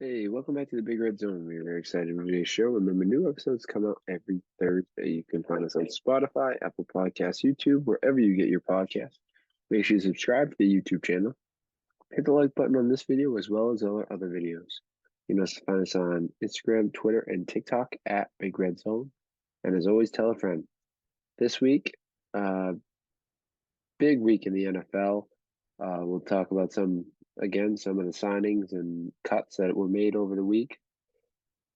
Hey, welcome back to the Big Red Zone. We're very excited for today's show. Remember, new episodes come out every Thursday. You can find us on Spotify, Apple Podcasts, YouTube, wherever you get your podcasts. Make sure you subscribe to the YouTube channel. Hit the like button on this video as well as our other videos. You can also find us on Instagram, Twitter, and TikTok at Big Red Zone. And as always, tell a friend. This week, uh, big week in the NFL. We'll talk about some of the signings and cuts that were made over the week.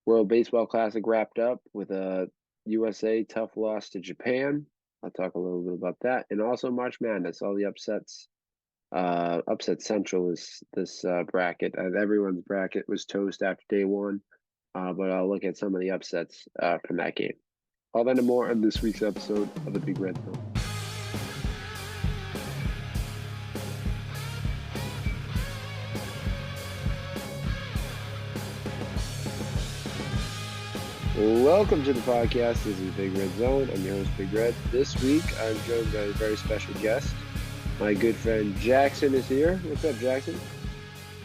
World Baseball Classic wrapped up with a USA tough loss to Japan. I'll talk a little bit about that, and also March Madness, all the upsets. Upset Central is this bracket. Everyone's bracket was toast after day one, but I'll look at some of the upsets from that game. All that and more on this week's episode of the Big Red Zone. Welcome to the podcast. This is Big Red Zone. I'm your host, Big Red. This week, I'm joined by a very special guest. My good friend Jackson is here. What's up, Jackson?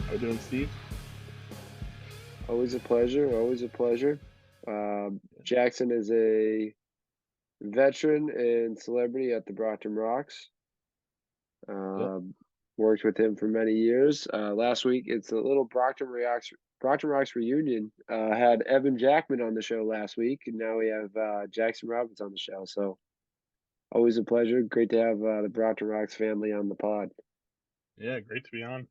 How you doing, Steve? Always a pleasure. Always a pleasure. Jackson is a veteran and celebrity at the Brockton Rocks. Yep. Worked with him for many years. Last week, it's a little Brockton Rocks reunion. Had Evan Jackman on the show last week, and now we have Jackson Roberts on the show. So always a pleasure. Great to have the Brockton Rocks family on the pod. Yeah, great to be on.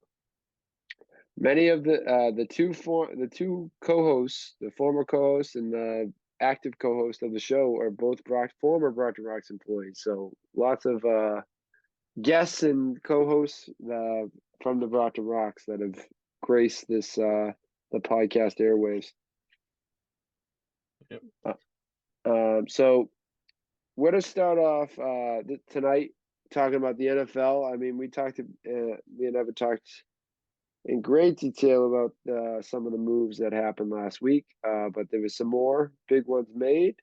Many of the two co-hosts, the former co-host and the active co-host of the show, are both former Brockton Rocks employees. So lots of guests and co-hosts from the Brockton Rocks that have graced this the podcast airwaves. Yep. So we're to start off tonight talking about the NFL. I mean, me and Evan talked in great detail about some of the moves that happened last week, but there was some more big ones made.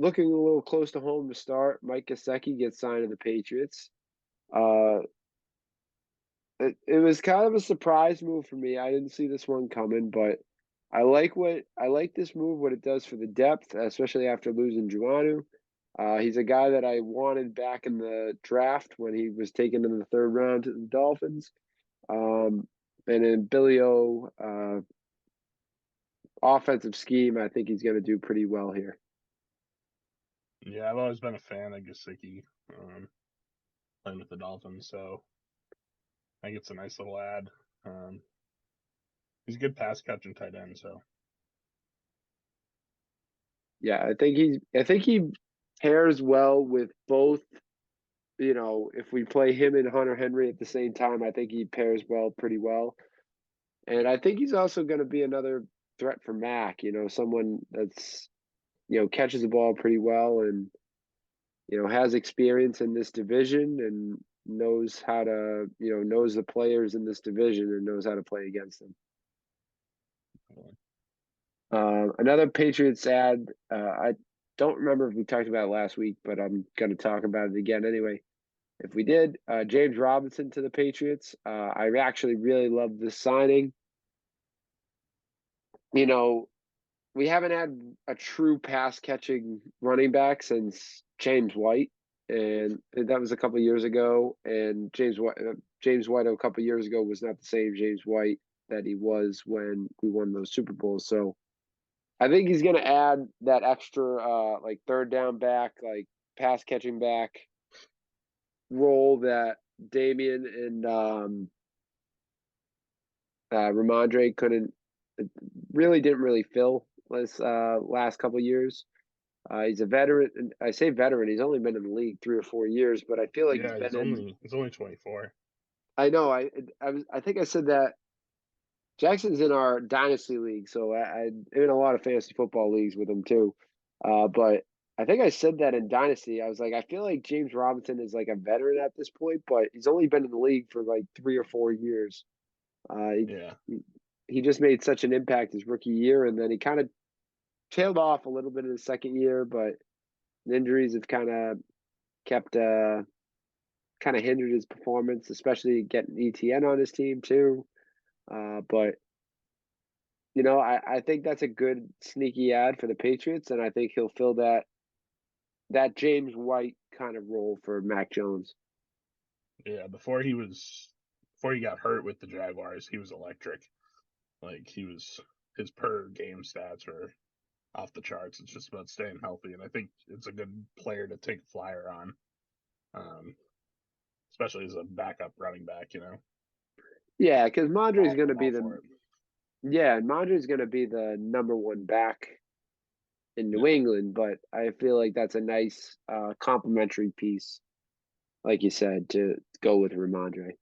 Looking a little close to home to start, Mike Gesicki gets signed to the Patriots. Uh, it was kind of a surprise move for me. I didn't see this one coming, but I like this move, what it does for the depth, especially after losing Juanu. He's a guy that I wanted back in the draft when he was taken in the third round to the Dolphins. And in Billy O offensive scheme, I think he's going to do pretty well here. Yeah, I've always been a fan of Gesicki playing with the Dolphins, so I think it's a nice little ad. He's a good pass catching tight end, so Yeah, I think he pairs well with both. You know, if we play him and Hunter Henry at the same time, I think he pairs pretty well. And I think he's also going to be another threat for Mac. You know, someone that's catches the ball pretty well and has experience in this division and knows how to knows the players in this division and knows how to play against them. Another Patriots ad. I don't remember if we talked about it last week, but I'm going to talk about it again anyway. If we did, James Robinson to the Patriots. I actually really love this signing. You know, we haven't had a true pass catching running back since James White, and that was a couple of years ago. And James White a couple of years ago was not the same James White that he was when we won those Super Bowls. So I think he's going to add that extra like third down back, like pass catching back role that Damian and Ramondre didn't really fill this last couple of years. He's a veteran. And I say veteran. He's only been in the league 3 or 4 years, but I feel like he's yeah, been in. he's only 24. I know. I think I said that Jackson's in our dynasty league, so I'm in a lot of fantasy football leagues with him too. But I think I said that in dynasty. I was like, I feel like James Robinson is like a veteran at this point, but he's only been in the league for like 3 or 4 years. Uh, Yeah, he, he just made such an impact his rookie year, and then he kind of tailed off a little bit in the second year, but the injuries have kind of kept kind of hindered his performance, especially getting ETN on his team too. But I think that's a good sneaky ad for the Patriots, and I think he'll fill that James White kind of role for Mac Jones. Yeah, before he got hurt with the Jaguars, he was electric. Like his per game stats were off the charts. It's just about staying healthy, and I think it's a good player to take a flyer on, um, especially as a backup running back. Yeah, because Mondre's going to I'm be all the for it. yeah, Mondre's going to be the number one back in New Yeah, England, but I feel like that's a nice complementary piece, like you said, to go with Ramondre.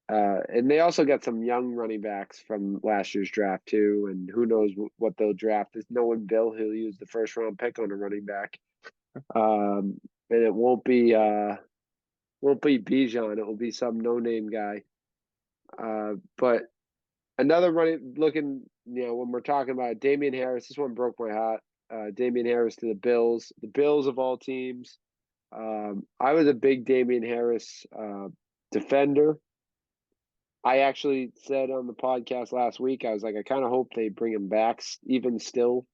And they also got some young running backs from last year's draft too, and who knows what they'll draft. There's knowing Bill, he'll use the first round pick on a running back, and it won't be Bijan. It will be some no name guy. But another running looking, when we're talking about Damian Harris, this one broke my heart. Damian Harris to the Bills of all teams. I was a big Damian Harris defender. I actually said on the podcast last week, I was like, I kind of hope they bring him back even still.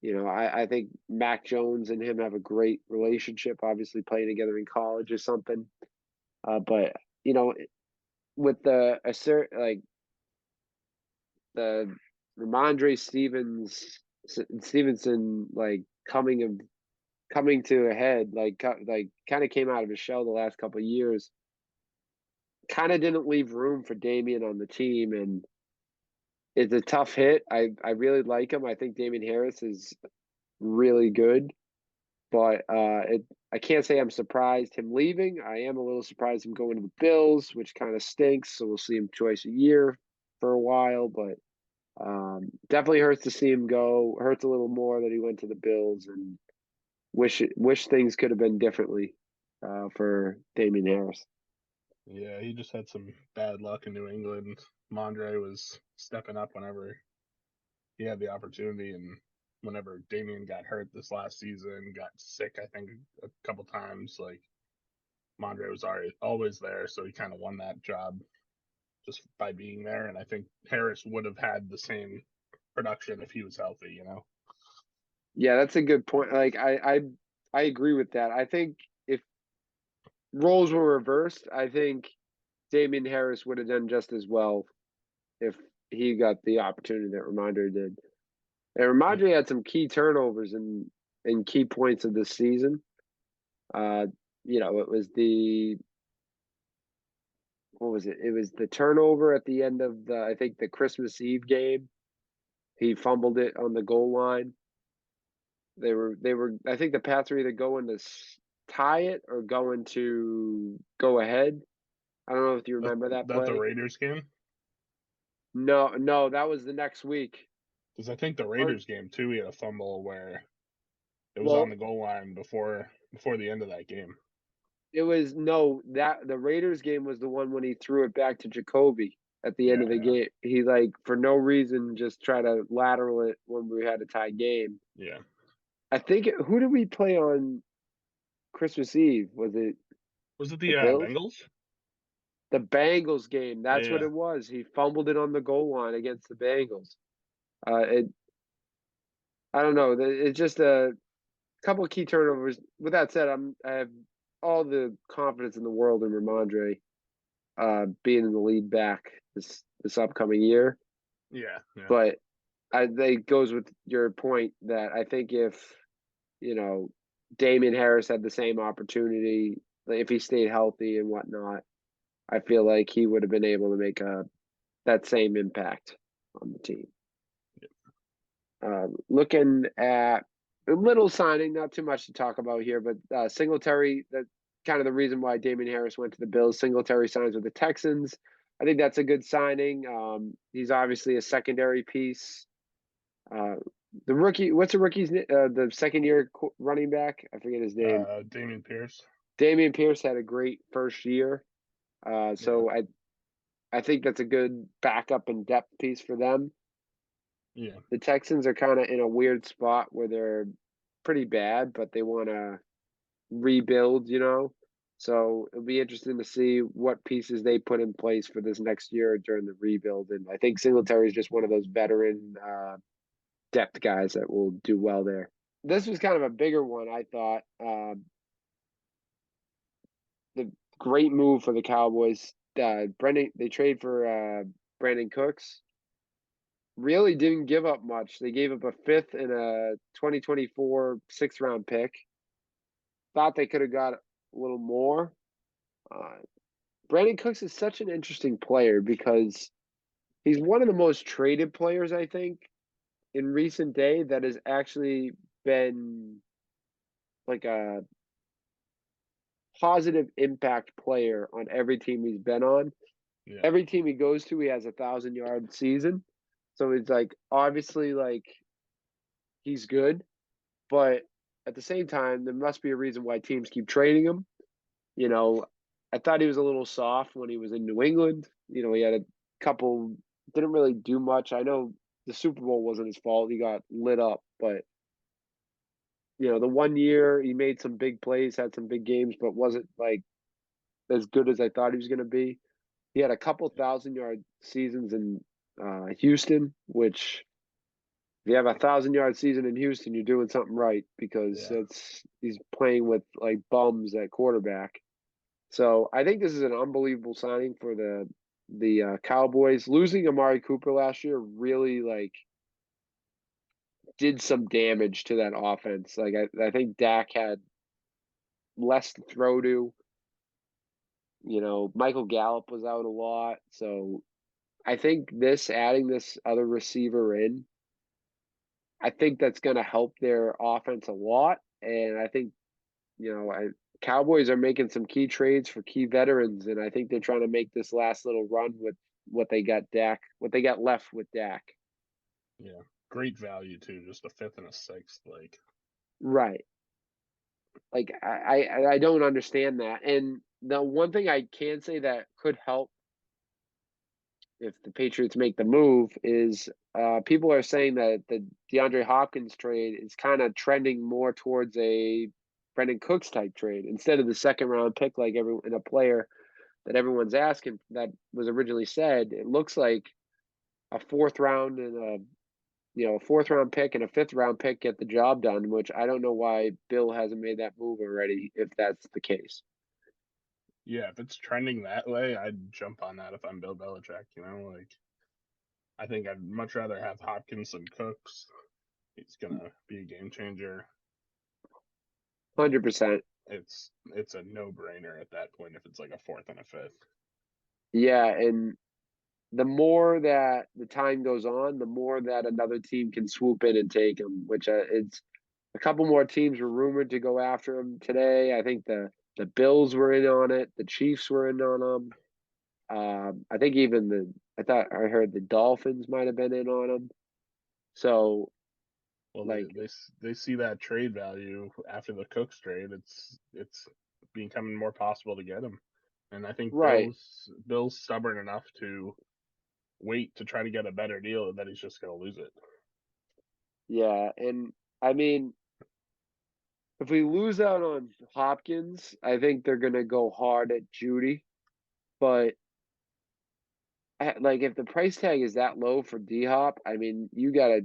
I think Mac Jones and him have a great relationship, obviously playing together in college or something. But, you know, with the Ramondre Stevenson, like coming to a head, like kind of came out of his shell the last couple of years, kind of didn't leave room for Damian on the team, and it's a tough hit. I really like him. I think Damian Harris is really good, but I can't say I'm surprised him leaving. I am a little surprised him going to the Bills, which kind of stinks. So we'll see him twice a year for a while, but definitely hurts to see him go. Hurts a little more that he went to the Bills, and wish things could have been differently for Damian Harris. yeah, he just had some bad luck in New England. Mondre was stepping up whenever he had the opportunity, and whenever Damian got hurt this last season, got sick, I think a couple times. Like Mondre was already always there, so he kind of won that job just by being there. And I think Harris would have had the same production if he was healthy. Yeah, that's a good point. Like I agree with that. I think if roles were reversed, I think Damian Harris would have done just as well if he got the opportunity that Ramondre did. And Yeah, Ramondre had some key turnovers in key points of this season. Uh, it was the what was it? It was the turnover at the end of I think the Christmas Eve game. He fumbled it on the goal line. They were I think the Pats were either going to tie it or going to go ahead. I don't know if you remember that that the play. Raiders game, No, no, that was the next week. because I think the Or Raiders game too, he had a fumble where it was on well, the goal line before the end of that game. it was no that the Raiders game was the one when he threw it back to Jacoby at the end Yeah, of the yeah, game. He like for no reason just try to lateral it when we had a tie game. yeah. I think who did we play on Christmas Eve? Was it Was it the the Bills? Bengals? The Bengals game. That's what Yeah, it was. He fumbled it on the goal line against the Bengals. It I don't know. It's just a couple of key turnovers. With that said, I have all the confidence in the world in Ramondre being in the lead back this upcoming year. yeah, yeah, But I think goes with your point that I think if you know Damian Harris had the same opportunity, like if he stayed healthy and whatnot, I feel like he would have been able to make that same impact on the team. Looking at a little signing, not too much to talk about here, but Singletary, that kind of the reason why Damian Harris went to the Bills. Singletary signs with the Texans. I think that's a good signing. He's obviously a secondary piece. Uh, the rookie, what's the rookie's the second year running back? I forget his name. Damian Pierce. Damian Pierce had a great first year. Yeah, So I think that's a good backup and depth piece for them. yeah, The Texans are kind of in a weird spot where they're pretty bad, but they want to rebuild. So it'll be interesting to see what pieces they put in place for this next year during the rebuild. And I think Singletary is just one of those veteran depth guys that will do well there. This was kind of a bigger one, I thought. The great move for the Cowboys. They trade for Brandon Cooks. Really didn't give up much. They gave up a fifth and a 2024 sixth-round pick. Thought they could have got a little more. Uh, Brandon Cooks is such an interesting player because he's one of the most traded players, I think, in recent day that has actually been like a positive impact player on every team he's been on. Yeah. Every team he goes to, he has 1,000-yard season. So it's like obviously like he's good, but at the same time, there must be a reason why teams keep trading him. You know, I thought he was a little soft when he was in New England. You know, he had a couple, didn't really do much. I know the Super Bowl wasn't his fault. He got lit up, but the 1 year he made some big plays, had some big games, but wasn't like as good as I thought he was going to be. He had a couple 1,000-yard seasons in Houston, which if you have 1,000-yard season in Houston, you're doing something right because Yeah. he's playing with like bums at quarterback. So I think this is an unbelievable signing for the Cowboys. Losing Amari Cooper last year really like did some damage to that offense. Like I think Dak had less to throw to. Michael Gallup was out a lot, so I think adding this other receiver in, I think that's going to help their offense a lot. And I think Cowboys are making some key trades for key veterans, and I think they're trying to make this last little run with what they got left with Dak. Yeah. Great value too, just a fifth and a sixth. Like, Right. Like I don't understand that. And the one thing I can say that could help if the Patriots make the move is people are saying that the DeAndre Hopkins trade is kind of trending more towards a Brendan Cooks type trade instead of the second round pick like in a player that everyone's asking that was originally said. It looks like a fourth round pick and a fifth round pick get the job done, which I don't know why Bill hasn't made that move already if that's the case. yeah, if it's trending that way, I'd jump on that if I'm Bill Belichick. Like I think I'd much rather have Hopkins than Cooks. He's gonna be a game changer. 100%. It's a no brainer at that point if it's like a fourth and a fifth. Yeah, and the more that the time goes on, the more that another team can swoop in and take him, which it's a couple more teams were rumored to go after him today. I think the Bills were in on it. The Chiefs were in on him. I think I thought I heard the Dolphins might have been in on him. So, Well, like, they see that trade value after the Cooks trade. It's becoming more possible to get him, and I think right. Bill's stubborn enough to wait to try to get a better deal that he's just gonna lose it. Yeah. And I mean, if we lose out on Hopkins, I think they're going to go hard at Judy. But like if the price tag is that low for D Hop, I mean you gotta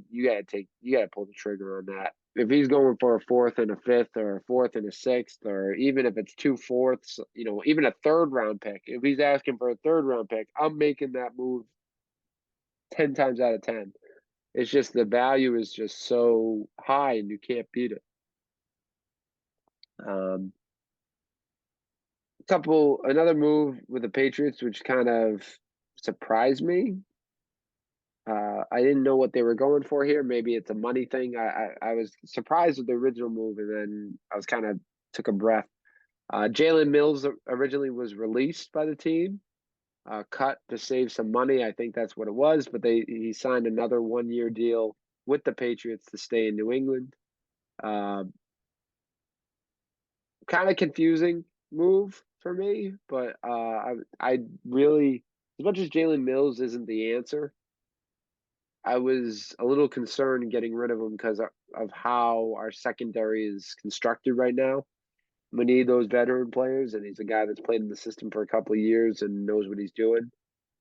pull the trigger on that. If he's going for a fourth and a fifth or a fourth and a sixth, or even if it's 2/4, even a third round pick, if he's asking for a third round pick, I'm making that move 10 times out of 10. It's just the value is just so high and you can't beat it. Um, another move with the Patriots, which kind of surprised me. I didn't know what they were going for here. Maybe it's a money thing. I was surprised with the original move, and then I was kind of took a breath. Jalen Mills originally was released by the team, cut to save some money. I think that's what it was. But he signed another 1 year deal with the Patriots to stay in New England. Uh, Kind of confusing move for me, but I really, as much as Jalen Mills isn't the answer, I was a little concerned getting rid of him because of how our secondary is constructed right now. We need those veteran players, and he's a guy that's played in the system for a couple of years and knows what he's doing.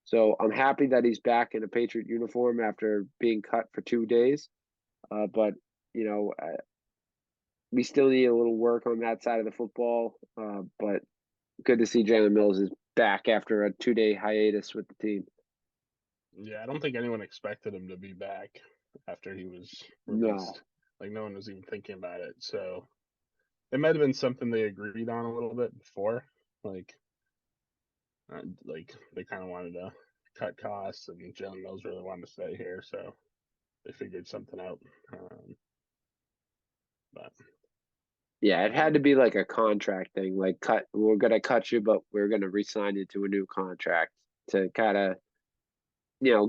So I'm happy that he's back in a Patriot uniform after being cut for 2 days. But you know, we still need a little work on that side of the football. But good to see Jalen Mills is back after a 2-day hiatus with the team. Yeah, I don't think anyone expected him to be back after he was No. released. Like no one was even thinking about it. So it might have been something they agreed on a little bit before. Like they kind of wanted to cut costs, and Jalen Mills really wanted to stay here, so they figured something out. But Yeah, it had to be like a contract thing. Like, we're gonna cut you, but we're gonna re-sign you to a new contract to kind of,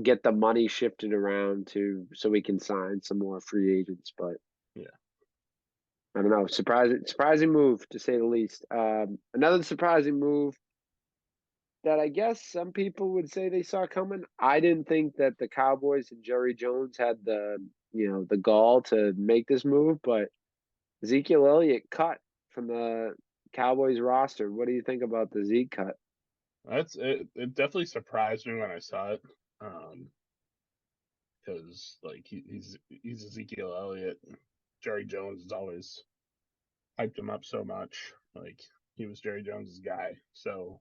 get the money shifted around so we can sign some more free agents. But yeah, I don't know, surprising move to say the least. Another surprising move that I guess some people would say they saw coming. I didn't think that the Cowboys and Jerry Jones had the gall to make this move, but Ezekiel Elliott cut from the Cowboys roster. What do you think about the Zeke cut? that's it. It definitely surprised me when I saw it, because like he's Ezekiel Elliott. Jerry Jones has always hyped him up so much. Like he was Jerry Jones's guy. So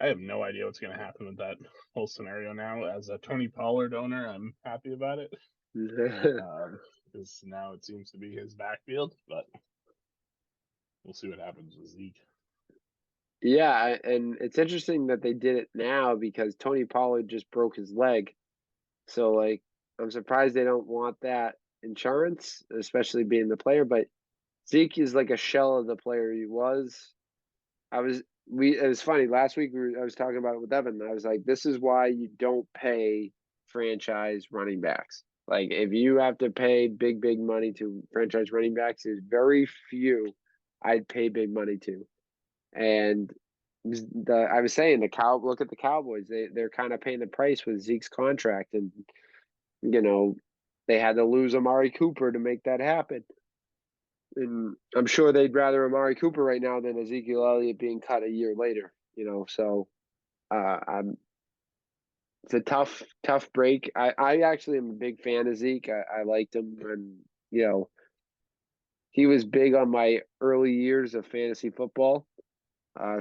I have no idea what's going to happen with that whole scenario now. As a Tony Pollard owner, I'm happy about it, because now it seems to be his backfield. But we'll see what happens with Zeke. Yeah, and it's interesting that they did it now because Tony Pollard just broke his leg. So, like, I'm surprised they don't want that insurance, especially being the player. But Zeke is like a shell of the player he was. It was funny. Last week I was talking about it with Evan. I was like, this is why you don't pay franchise running backs. Like, if you have to pay big money to franchise running backs, there's very few I'd pay big money to. And I was saying look at the Cowboys. They're kind of paying the price with Zeke's contract, and you know they had to lose Amari Cooper to make that happen. And I'm sure they'd rather Amari Cooper right now than Ezekiel Elliott being cut a year later. So I'm it's a tough break. I actually am a big fan of Zeke. I liked him, and he was big on my early years of fantasy football.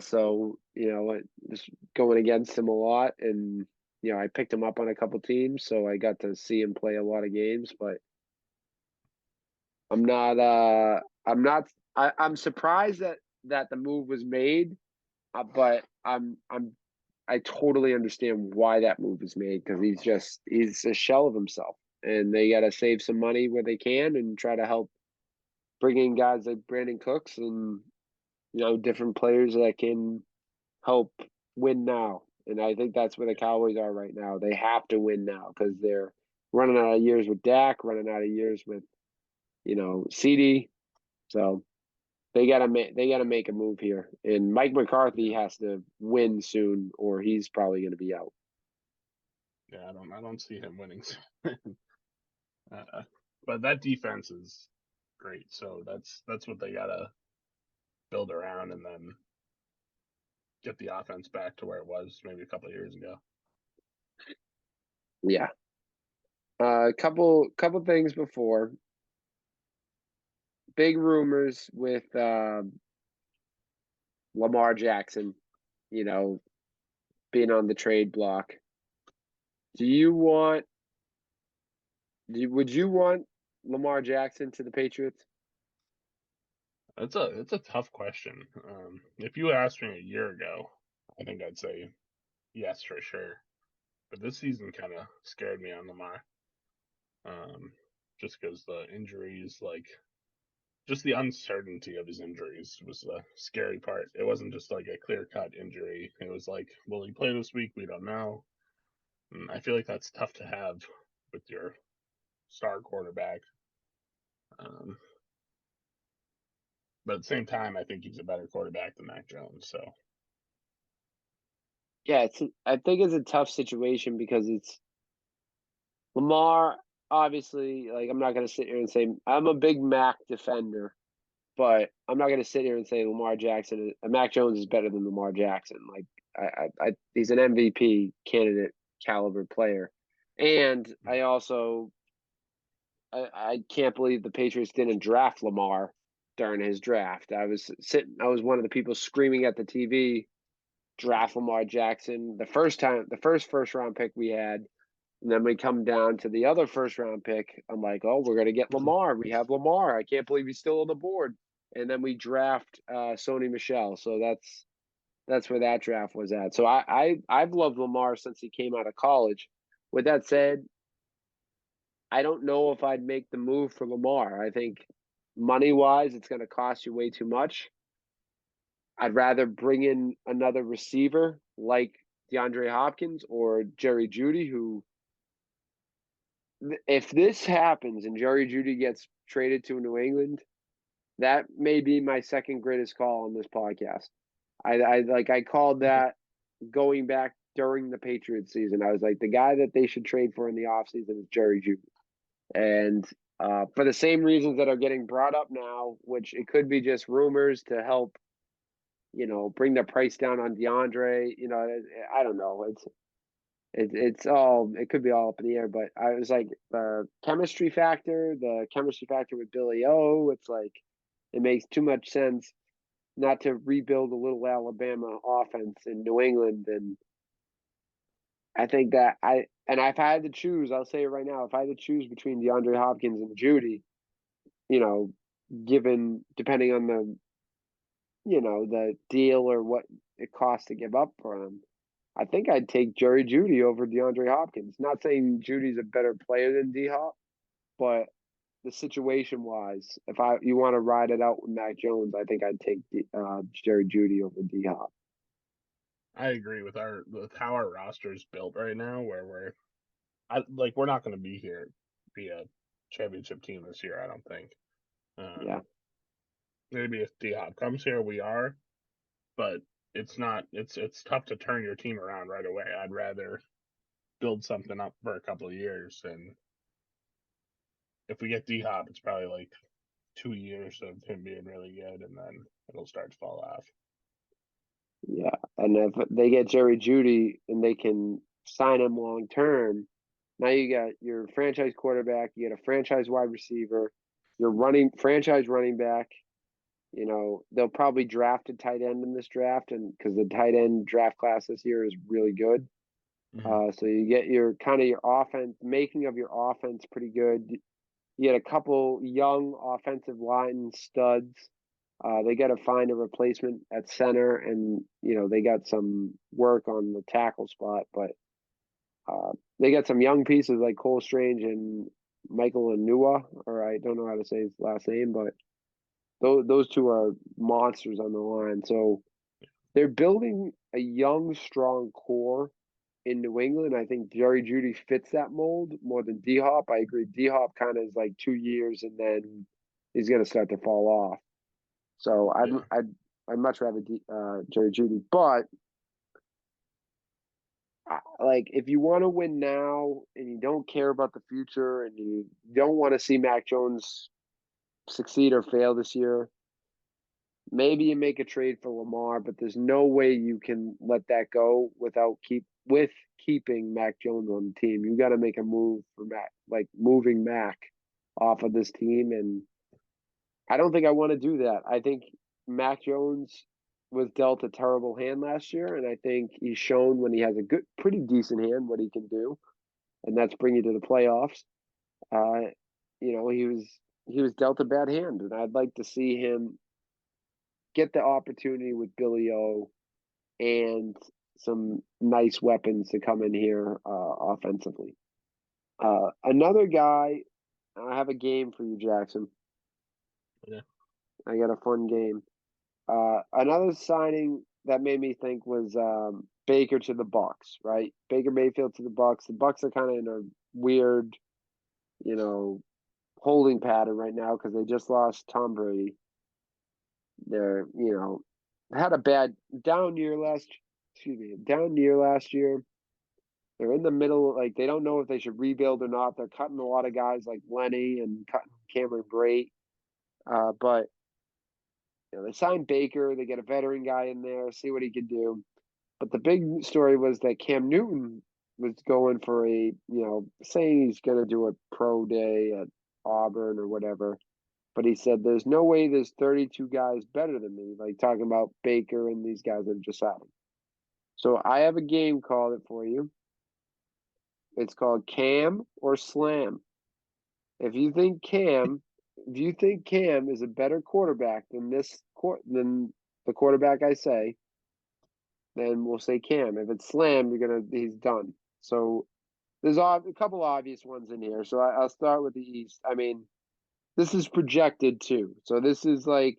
So just going against him a lot, and I picked him up on a couple teams, so I got to see him play a lot of games. But I'm not. I'm not. I'm surprised that the move was made, but I totally understand why that move was made because he's a shell of himself, and they got to save some money where they can and try to help bring in guys like Brandon Cooks and different players that can help win now. And I think that's where the Cowboys are right now. They have to win now because they're running out of years with Dak, running out of years with CD. So they gotta make a move here. And Mike McCarthy has to win soon, or he's probably going to be out. Yeah, I don't see him winning. uh, but that defense is great. So that's what they gotta build around, and then get the offense back to where it was maybe a couple of years ago. Yeah. Couple things before. Big rumors with Lamar Jackson, you know, being on the trade block. Do you want? Would you want Lamar Jackson to the Patriots? It's a tough question. If you asked me a year ago, I think I'd say yes for sure. But this season kind of scared me on Lamar. Um, just because the injuries, like just the uncertainty of his injuries, was the scary part. It wasn't just like a clear cut injury. It was like, will he play this week? We don't know. And I feel like that's tough to have with your star quarterback. Um, but at the same time, I think he's a better quarterback than Mac Jones. So Yeah, I think it's a tough situation because it's Lamar. Obviously, like I'm not going to sit here and say I'm a big Mac defender, but I'm not going to sit here and say Mac Jones is better than Lamar Jackson. Like he's an MVP candidate caliber player, and I can't believe the Patriots didn't draft Lamar during his draft. I was one of the people screaming at the TV, draft Lamar Jackson. The first round pick we had, and then we come down to the other first round pick. I'm like, oh, we're gonna get Lamar. We have Lamar. I can't believe he's still on the board. And then we draft Sony Michel. So that's where that draft was at. So I've loved Lamar since he came out of college. With that said, I don't know if I'd make the move for Lamar. I think money wise, it's going to cost you way too much. I'd rather bring in another receiver like DeAndre Hopkins or Jerry Jeudy, who, if this happens and Jerry Jeudy gets traded to New England, that may be my second greatest call on this podcast. I called that going back during the Patriots season. I was like, the guy that they should trade for in the offseason is Jerry Jeudy. And for the same reasons that are getting brought up now, which it could be just rumors to help, bring the price down on DeAndre. I don't know. It could be all up in the air. But I was like the chemistry factor with Billy O. It's like it makes too much sense not to rebuild a little Alabama offense in New England. And I think that I've had to choose. I'll say it right now. If I had to choose between DeAndre Hopkins and Jeudy, depending on the deal or what it costs to give up for him, I think I'd take Jerry Jeudy over DeAndre Hopkins. Not saying Judy's a better player than D Hop, but the situation wise, if you want to ride it out with Mac Jones, I think I'd take Jerry Jeudy over D Hop. I agree with how our roster is built right now, where we're not going to be a championship team this year. I don't think. Yeah. Maybe if D Hop comes here, we are, but it's not. It's tough to turn your team around right away. I'd rather build something up for a couple of years, and if we get D Hop, it's probably like 2 years of him being really good, and then it'll start to fall off. Yeah, and if they get Jerry Jeudy and they can sign him long term, now you got your franchise quarterback, you get a franchise wide receiver, your franchise running back. They'll probably draft a tight end in this draft, and because the tight end draft class this year is really good. So you get your offense making of your offense pretty good. You get a couple young offensive line studs. They got to find a replacement at center, and they got some work on the tackle spot, but they got some young pieces like Cole Strange and Michael Anua, or I don't know how to say his last name, but those two are monsters on the line. So they're building a young, strong core in New England. I think Jerry Jeudy fits that mold more than D Hop. I agree. D Hop kind of is like 2 years and then he's going to start to fall off. So I'd much rather Jerry Jeudy. But like if you want to win now and you don't care about the future and you don't want to see Mac Jones succeed or fail this year, maybe you make a trade for Lamar, but there's no way you can let that go without keeping Mac Jones on the team. You got to make a move for Mac, like moving Mac off of this team. And I don't think I want to do that. I think Mac Jones was dealt a terrible hand last year, and I think he's shown when he has a pretty decent hand what he can do, and that's bring you to the playoffs. He was dealt a bad hand, and I'd like to see him get the opportunity with Billy O and some nice weapons to come in here offensively. Another guy, I have a game for you, Jackson. Yeah. I got a fun game. Another signing that made me think was Baker to the Bucks, right? Baker Mayfield to the Bucks. The Bucks are kind of in a weird, holding pattern right now because they just lost Tom Brady. They're, had a down year last year. They're in the middle, like they don't know if they should rebuild or not. They're cutting a lot of guys like Lenny and cutting Cameron Brate. But they signed Baker. They get a veteran guy in there, see what he could do. But the big story was that Cam Newton was going for saying he's going to do a pro day at Auburn or whatever. But he said, there's no way there's 32 guys better than me, like talking about Baker and these guys that are just signed. So I have a game called it for you. It's called Cam or Slam. If you think Cam is a better quarterback than than the quarterback I say, then we'll say Cam. If it's Slam, he's done. So there's a couple obvious ones in here. So I'll start with the East. I mean, this is projected too. So this is like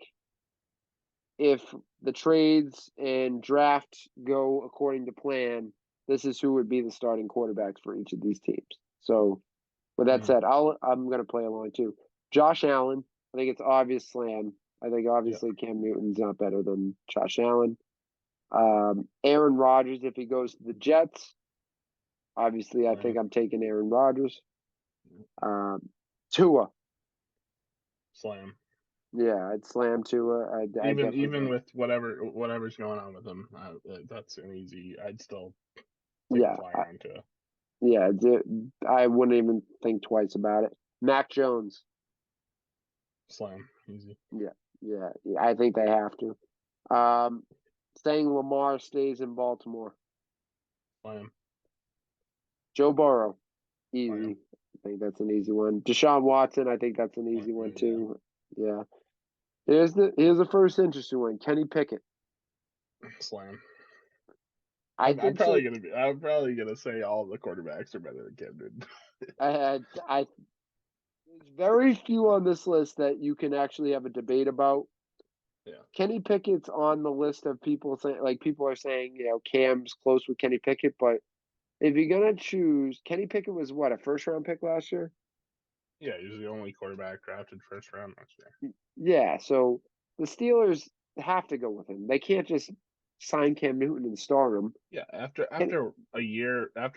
if the trades and draft go according to plan, this is who would be the starting quarterbacks for each of these teams. So with that said, I'm going to play along too. Josh Allen, I think it's obvious Slam. I think obviously Cam Newton's not better than Josh Allen. Aaron Rodgers, if he goes to the Jets, obviously I think I'm taking Aaron Rodgers. Tua. Slam. Yeah, I'd slam Tua. Even with whatever's going on with him, that's an easy. I'd still take a flyer on Tua. Yeah, I wouldn't even think twice about it. Mac Jones. Slam. Easy. Yeah. I think they have to. Saying Lamar stays in Baltimore. Slam. Joe Burrow. Easy. Slam. I think that's an easy one. Deshaun Watson, I think that's an easy one too. Yeah. Here's the first interesting one. Kenny Pickett. Slam. I'm probably gonna say all the quarterbacks are better than Cam Newton. there's very few on this list that you can actually have a debate about. Yeah. Kenny Pickett's on the list of people saying, like, people are saying, Cam's close with Kenny Pickett, but if you're gonna choose, Kenny Pickett was what, a first-round pick last year? Yeah, he was the only quarterback drafted first round last year. Yeah, so the Steelers have to go with him. They can't just sign Cam Newton and start him. Yeah, after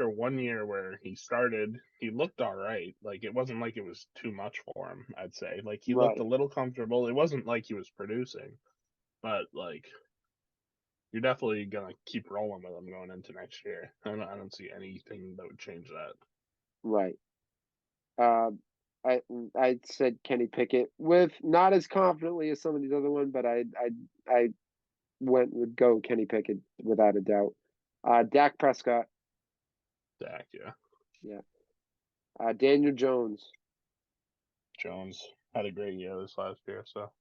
1 year where he started, he looked all right. Like, it wasn't like it was too much for him, I'd say. Like, he looked a little comfortable. It wasn't like he was producing, but like, you're definitely gonna keep rolling with him going into next year. I don't see anything that would change that. Right. I said Kenny Pickett with not as confidently as some of these other ones, but I would go Kenny Pickett without a doubt. Dak Prescott. Dak, yeah. Yeah. Daniel Jones. Jones had a great year this last year, so.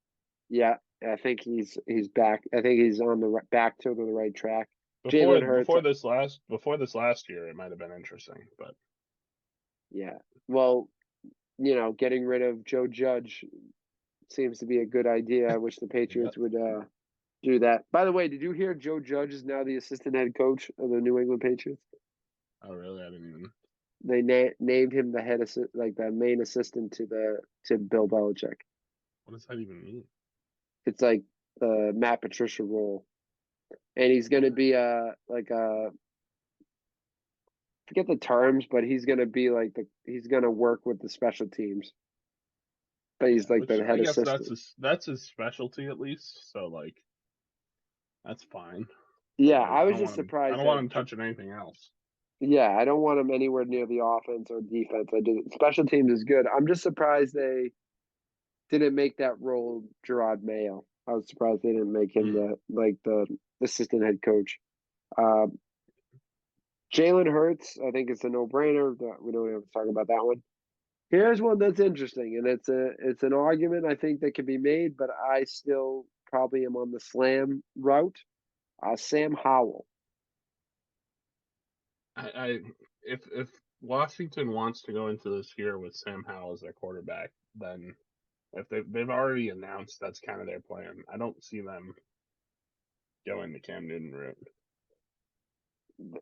Yeah, I think he's back. I think he's on the back to the right track. Before Jalen Hurts. before this last year, it might have been interesting, but yeah. Well, getting rid of Joe Judge seems to be a good idea. I wish the Patriots would do that. By the way, did you hear Joe Judge is now the assistant head coach of the New England Patriots? Oh, really? I didn't even. They named him the the main assistant to Bill Belichick. What does that even mean? It's like the Matt Patricia role, and he's going to be forget the terms, but he's going to be he's going to work with the special teams. But he's like the head assistant. That's his specialty at least. So like, that's fine. Yeah, like, I was just surprised. I don't want him touching anything else. Yeah, I don't want him anywhere near the offense or defense. Special teams is good. I'm just surprised they didn't make that role Gerard Mayo. I was surprised they didn't make him the assistant head coach. Jalen Hurts, I think it's a no-brainer. We don't have to talk about that one. Here's one that's interesting, and it's an argument I think that can be made, but I still probably am on the slam route. Sam Howell. If Washington wants to go into this year with Sam Howell as their quarterback, then if they've already announced that's kind of their plan, I don't see them going the Cam Newton route.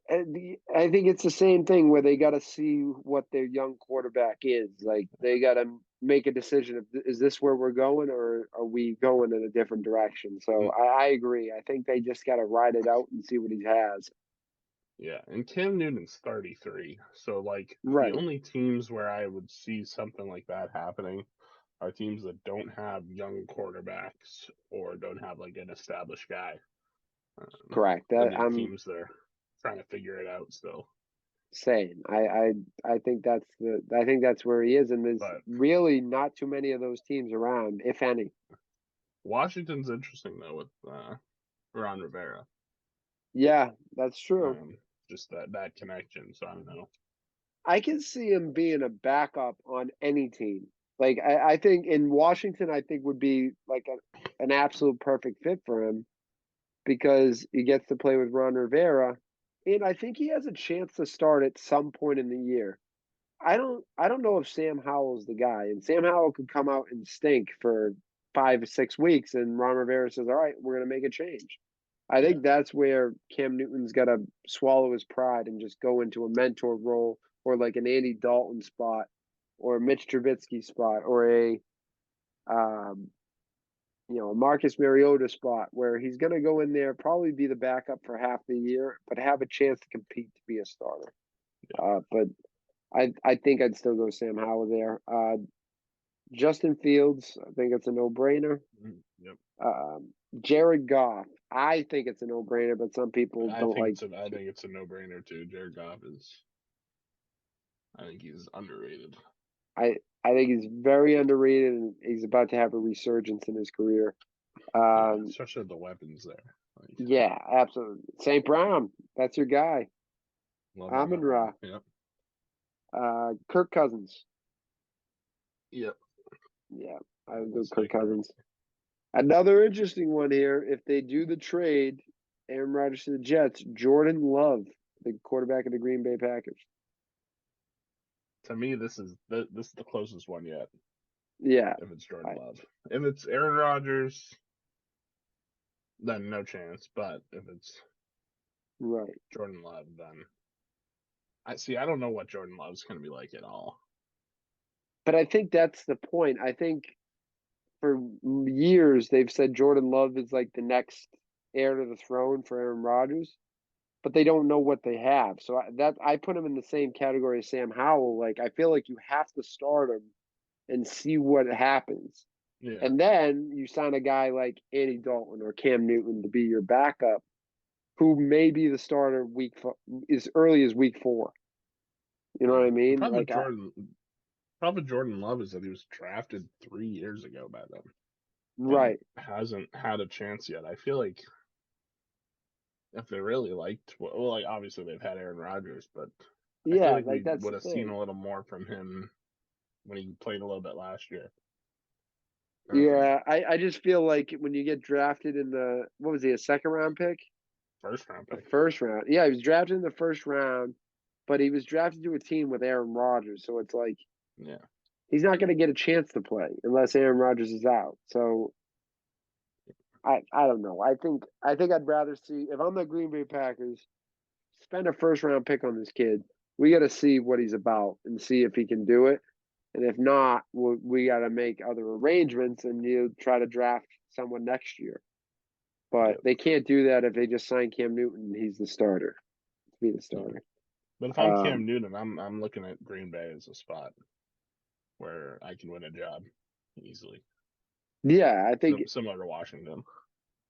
I think it's the same thing where they got to see what their young quarterback is. Like, they got to make a decision of, is this where we're going, or are we going in a different direction? So I agree. I think they just got to ride it out and see what he has. Yeah, and Cam Newton's 33, so like Right. the only teams where I would see something like that happening are teams that don't have young quarterbacks or don't have like an established guy. Correct. I That think I'm teams that are trying to figure it out still. saying. I think that's where he is, and there's But really not too many of those teams around, if any. Washington's interesting though with Ron Rivera. Yeah, that's true. Just that connection. So I don't know. I can see him being a backup on any team. Like I think in Washington, I think would be like an absolute perfect fit for him because he gets to play with Ron Rivera, and I think he has a chance to start at some point in the year. I don't know if Sam Howell's the guy, and Sam Howell could come out and stink for 5 or 6 weeks, and Ron Rivera says, "All right, we're gonna make a change." I Yeah. think that's where Cam Newton's got to swallow his pride and just go into a mentor role or like an Andy Dalton spot or a Mitch Trubisky spot or um, a Marcus Mariota spot where he's going to go in there, probably be the backup for half the year, but have a chance to compete to be a starter. But I think I'd still go Sam Howell there. Justin Fields, I think it's a no-brainer. Yep. Jared Goff, I think it's a no-brainer, but some people don't like. I think it's a no-brainer too. Jared Goff is. I think he's underrated. I think he's very underrated, and he's about to have a resurgence in his career. Yeah, especially the weapons there. Like, Yeah, absolutely. St. Brown, that's your guy. Amon Ra. Yep. Kirk Cousins. Yep. Yeah, I would go Kirk Cousins. Another interesting one here. If they do the trade, Aaron Rodgers to the Jets, Jordan Love, the quarterback of the Green Bay Packers. To me, this is the closest one yet. Yeah. If it's Jordan Love, if it's Aaron Rodgers, then no chance. But if it's Right. Jordan Love, then I don't know what Jordan Love's going to be like at all. But I think that's the point. I think for years they've said Jordan Love is like the next heir to the throne for Aaron Rodgers, but they don't know what they have. So I put him in the same category as Sam Howell. Like I feel like you have to start him and see what happens. Yeah. And then you sign a guy like Andy Dalton or Cam Newton to be your backup, who may be the starter as early as week 4. You know what I mean? Probably Jordan Love is that he was drafted 3 years ago by them. Right. Hasn't had a chance yet. I feel like if they really liked, well, like obviously they've had Aaron Rodgers, but I feel like we that's would the have seen thing. a little more from him when he played a little bit last year. Yeah, I just feel like when you get drafted in what was he, a second round pick? First round pick. First round. Yeah, he was drafted in the first round, but he was drafted to a team with Aaron Rodgers. So it's like, he's not going to get a chance to play unless Aaron Rodgers is out. So I don't know. I think I'd rather see, if I'm the Green Bay Packers, spend a first round pick on this kid. We got to see what he's about and see if he can do it. And if not, we got to make other arrangements and you try to draft someone next year. But they can't do that if they just sign Cam Newton. He's the starter. To be the starter. But if I'm Cam Newton, I'm looking at Green Bay as a spot where I can win a job easily. Yeah, I think similar to Washington.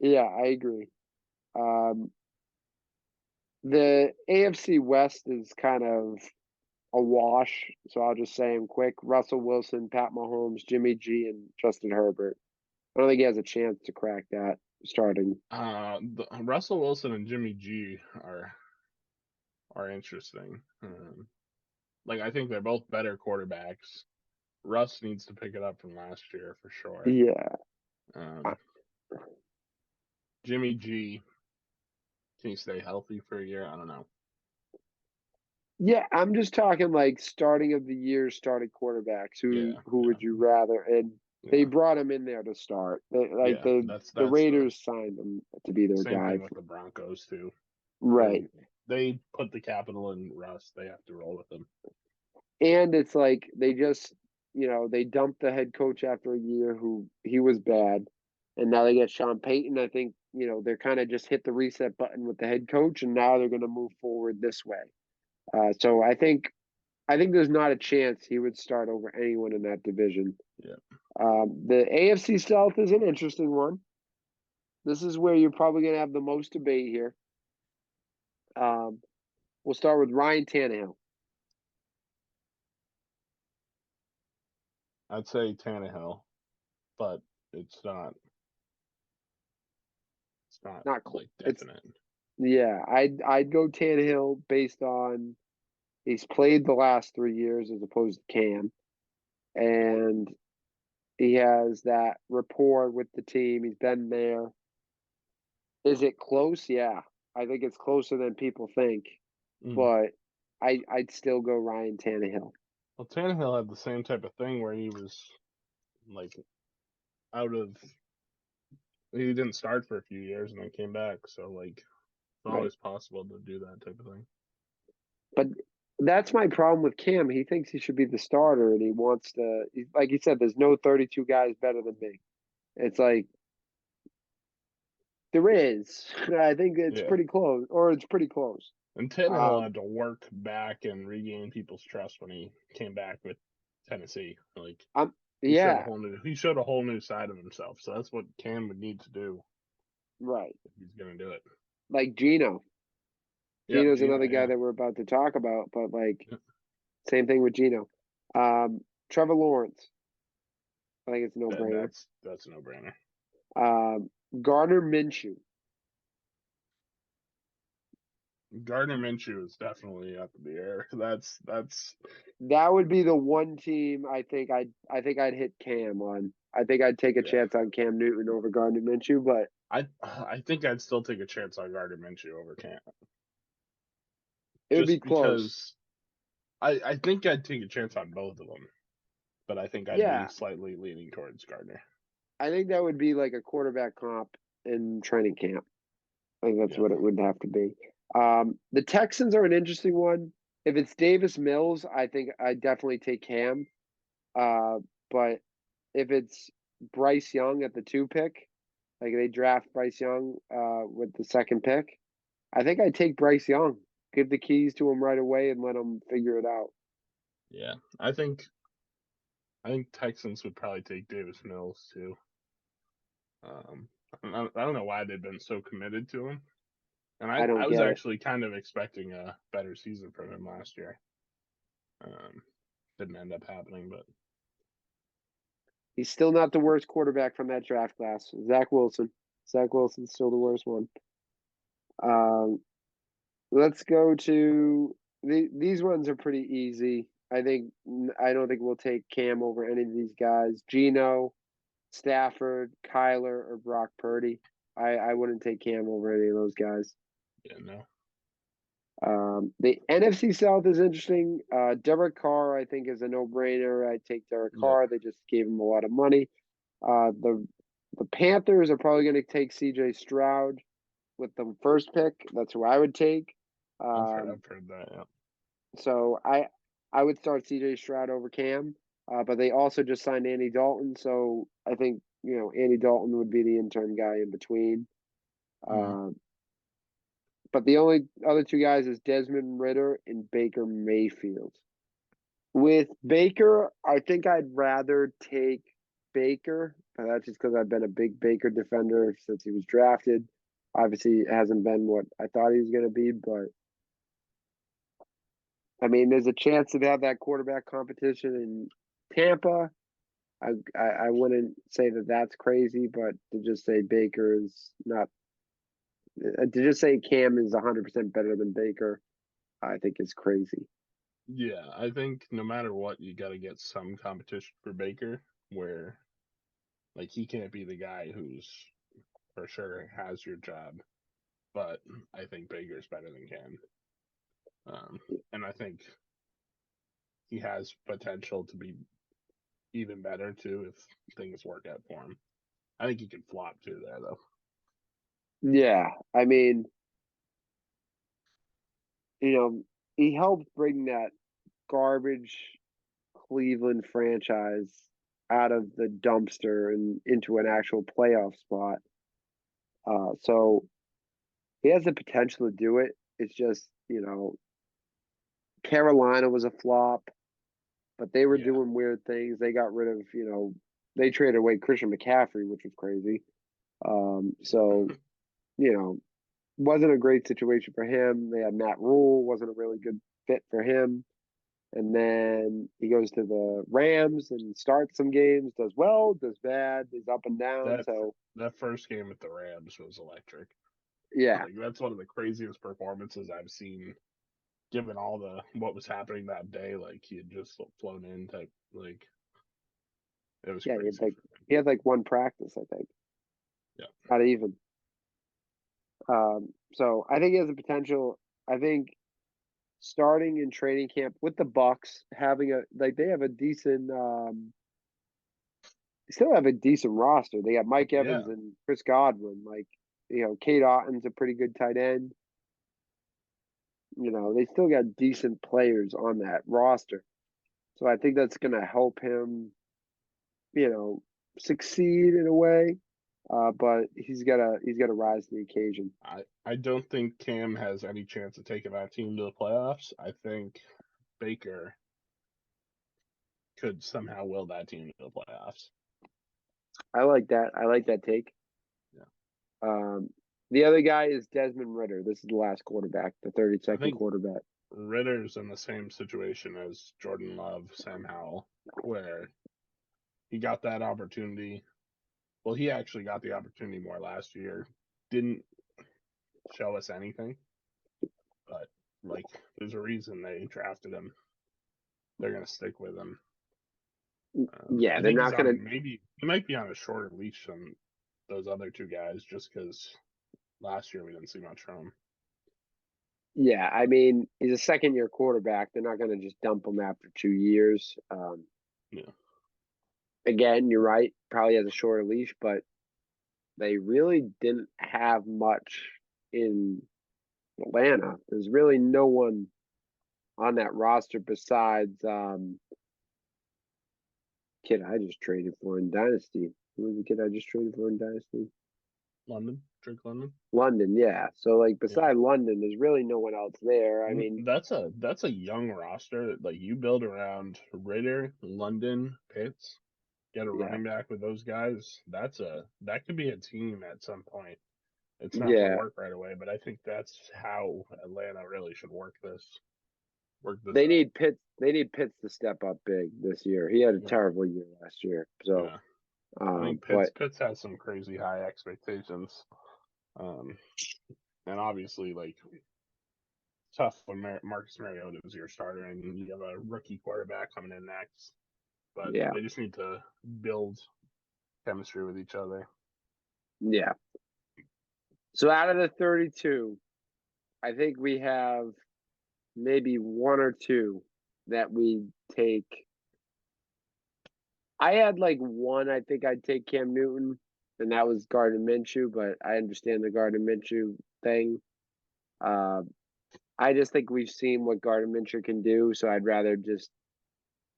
Yeah, I agree. The AFC West is kind of a wash, so I'll just say him quick. Russell Wilson, Pat Mahomes, Jimmy G, and Justin Herbert. I don't think he has a chance to crack that starting. Russell Wilson and Jimmy G are interesting. Like I think they're both better quarterbacks. Russ needs to pick it up from last year for sure. Yeah. Jimmy G, can he stay healthy for a year? I don't know. Yeah, I'm just talking like starting of the year, starting quarterbacks. Who would you rather? And they brought him in there to start. The Raiders signed him to be their guy. Same thing with the Broncos too. Right. They put the capital in Russ. They have to roll with him. And it's like they just, they dumped the head coach after a year who he was bad. And now they get Sean Payton. I think, they're kind of just hit the reset button with the head coach, and now they're going to move forward this way. So I think there's not a chance he would start over anyone in that division. Yeah. The AFC South is an interesting one. This is where you're probably going to have the most debate here. We'll start with Ryan Tannehill. I'd say Tannehill, but it's not. It's not Not like it's definite. yeah. I'd go Tannehill based on he's played the last 3 years as opposed to Cam, and he has that rapport with the team. He's been there. Is it close? Yeah, I think it's closer than people think, Mm. but I'd still go Ryan Tannehill. Well, Tannehill had the same type of thing where he was like out of. He didn't start for a few years and then came back. So like, it's Right. always possible to do that type of thing. But that's my problem with Cam. He thinks he should be the starter, and he wants to. Like he said, there's no 32 guys better than me. It's like there is. I think it's Yeah. pretty close, or it's pretty close. And Tannehill Um, had to work back and regain people's trust when he came back with Tennessee. Like I'm he showed a yeah, whole new side of himself. So that's what Cam would need to do right. if he's gonna do it. Like Gino. Yep, Gino's Gino. another guy Yeah, that we're about to talk about, but like Yep. same thing with Gino. Trevor Lawrence. I think it's a That, no-brainer. that's a no brainer. Gardner Minshew. Gardner Minshew is definitely up in the air. That's That would be the one team I think I'd hit Cam on. I think I'd take a yeah. chance on Cam Newton over Gardner Minshew, but I think I'd still take a chance on Gardner Minshew over Cam, it would be just close. because I think I'd take a chance on both of them, but I think I'd be Yeah, slightly leaning towards Gardner. I think that would be like a quarterback comp in training camp. I think that's Yeah. what it would have to be. The Texans are an interesting one. If it's Davis Mills, I think I definitely take Cam. Uh, but if it's Bryce Young at the 2 pick, like they draft Bryce Young with the second pick, I think I'd take Bryce Young. Give the keys to him right away and let him figure it out. Yeah, I think Texans would probably take Davis Mills too. Um, I don't know why they've been so committed to him, and I don't I was get it. actually kind of expecting a better season from him last year. Um, didn't end up happening, but He's still not the worst quarterback from that draft class. Zach Wilson. Zach Wilson's still the worst one. Um, let's go to these ones are pretty easy. I don't think we'll take Cam over any of these guys. Geno, Stafford, Kyler, or Brock Purdy. I wouldn't take Cam over any of those guys. yeah, no, The NFC South is interesting. Derek Carr, I think, is a no-brainer. I take Derek yep, Carr. They just gave him a lot of money. The Panthers are probably going to take C.J. Stroud with the first pick. That's who I would take. Um, I've heard that. Yeah, so I would start C.J. Stroud over Cam. But they also just signed Andy Dalton, so I think Andy Dalton would be the intern guy in between. mm, Uh, but the only other two guys is Desmond Ritter and Baker Mayfield. With Baker, I think I'd rather take Baker. That's just because I've been a big Baker defender since he was drafted. Obviously, it hasn't been what I thought he was going to be, but I mean, there's a chance to have that quarterback competition in Tampa. I wouldn't say that that's crazy, but to just say Baker is not, to just say Cam is 100% better than Baker, I think is crazy. yeah. I think no matter what, you got to get some competition for Baker, where like he can't be the guy who's for sure has your job, but I think Baker's better than Cam. And I think he has potential to be even better too if things work out for him. I think he could flop too there though. Yeah, I mean, you know, he helped bring that garbage Cleveland franchise out of the dumpster and into an actual playoff spot. So he has the potential to do it. It's just, Carolina was a flop, but they were Yeah. doing weird things. They got rid of, they traded away Christian McCaffrey, which was crazy. So, wasn't a great situation for him. They had Matt Rule, wasn't a really good fit for him. And then he goes to the Rams and starts some games, does well, does bad, is up and down. That So, that first game with the Rams was electric. yeah, Like that's one of the craziest performances I've seen, given all the what was happening that day. Like he had just flown in type. Like it was yeah, crazy. he had like one practice, I think, Yeah, not even. So I think he has the potential. I think starting in training camp with the Bucks, having they have a decent, still have a decent roster. They got Mike yeah. Evans and Chris Godwin. Like, Kate Otton's a pretty good tight end. They still got decent players on that roster. So I think that's going to help him, you know, succeed in a way. But he's got to rise to the occasion. I don't think Cam has any chance of taking that team to the playoffs. I think Baker could somehow will that team to the playoffs. I like that. I like that take. Yeah. Um, the other guy is Desmond Ritter. This is the last quarterback, the I 32nd think quarterback. Ritter's in the same situation as Jordan Love, Sam Howell, where he got that opportunity. Well, he actually got the opportunity more last year. Didn't show us anything, but like there's a reason they drafted him. They're gonna stick with him. Yeah, I they're think he's not going to. on maybe he might be on a shorter leash than those other two guys, just because last year we didn't see much from him. Yeah, I mean, he's a second-year quarterback. They're not going to just dump him after 2 years. Yeah, Again, you're right. Probably has a shorter leash, but they really didn't have much in Atlanta. There's really no one on that roster besides kid I just traded for in Dynasty. Who was the kid I just traded for in Dynasty? London, Drake London. London, yeah. So like Yeah, beside London, there's really no one else there. I mean, that's a young roster. Like you build around Ritter, London, Pitts. Get a yeah, running back with those guys. That could be a team at some point. It's not going to yeah. work right away, but I think that's how Atlanta really should work this They out. need Pitts. They need Pitts to step up big this year. He had a Yeah, terrible year last year. So, yeah. I think Pitts but Pitts has some crazy high expectations, um, and obviously like tough when Marcus Mariota is your starter and you have a rookie quarterback coming in next. But yeah, they just need to build chemistry with each other. yeah. So out of the 32, I think we have maybe one or two that we take. I had like one. I think I'd take Cam Newton, and that was Gardner Minshew. But I understand the Gardner Minshew thing. Uh, I just think we've seen what Gardner Minshew can do. So I'd rather just,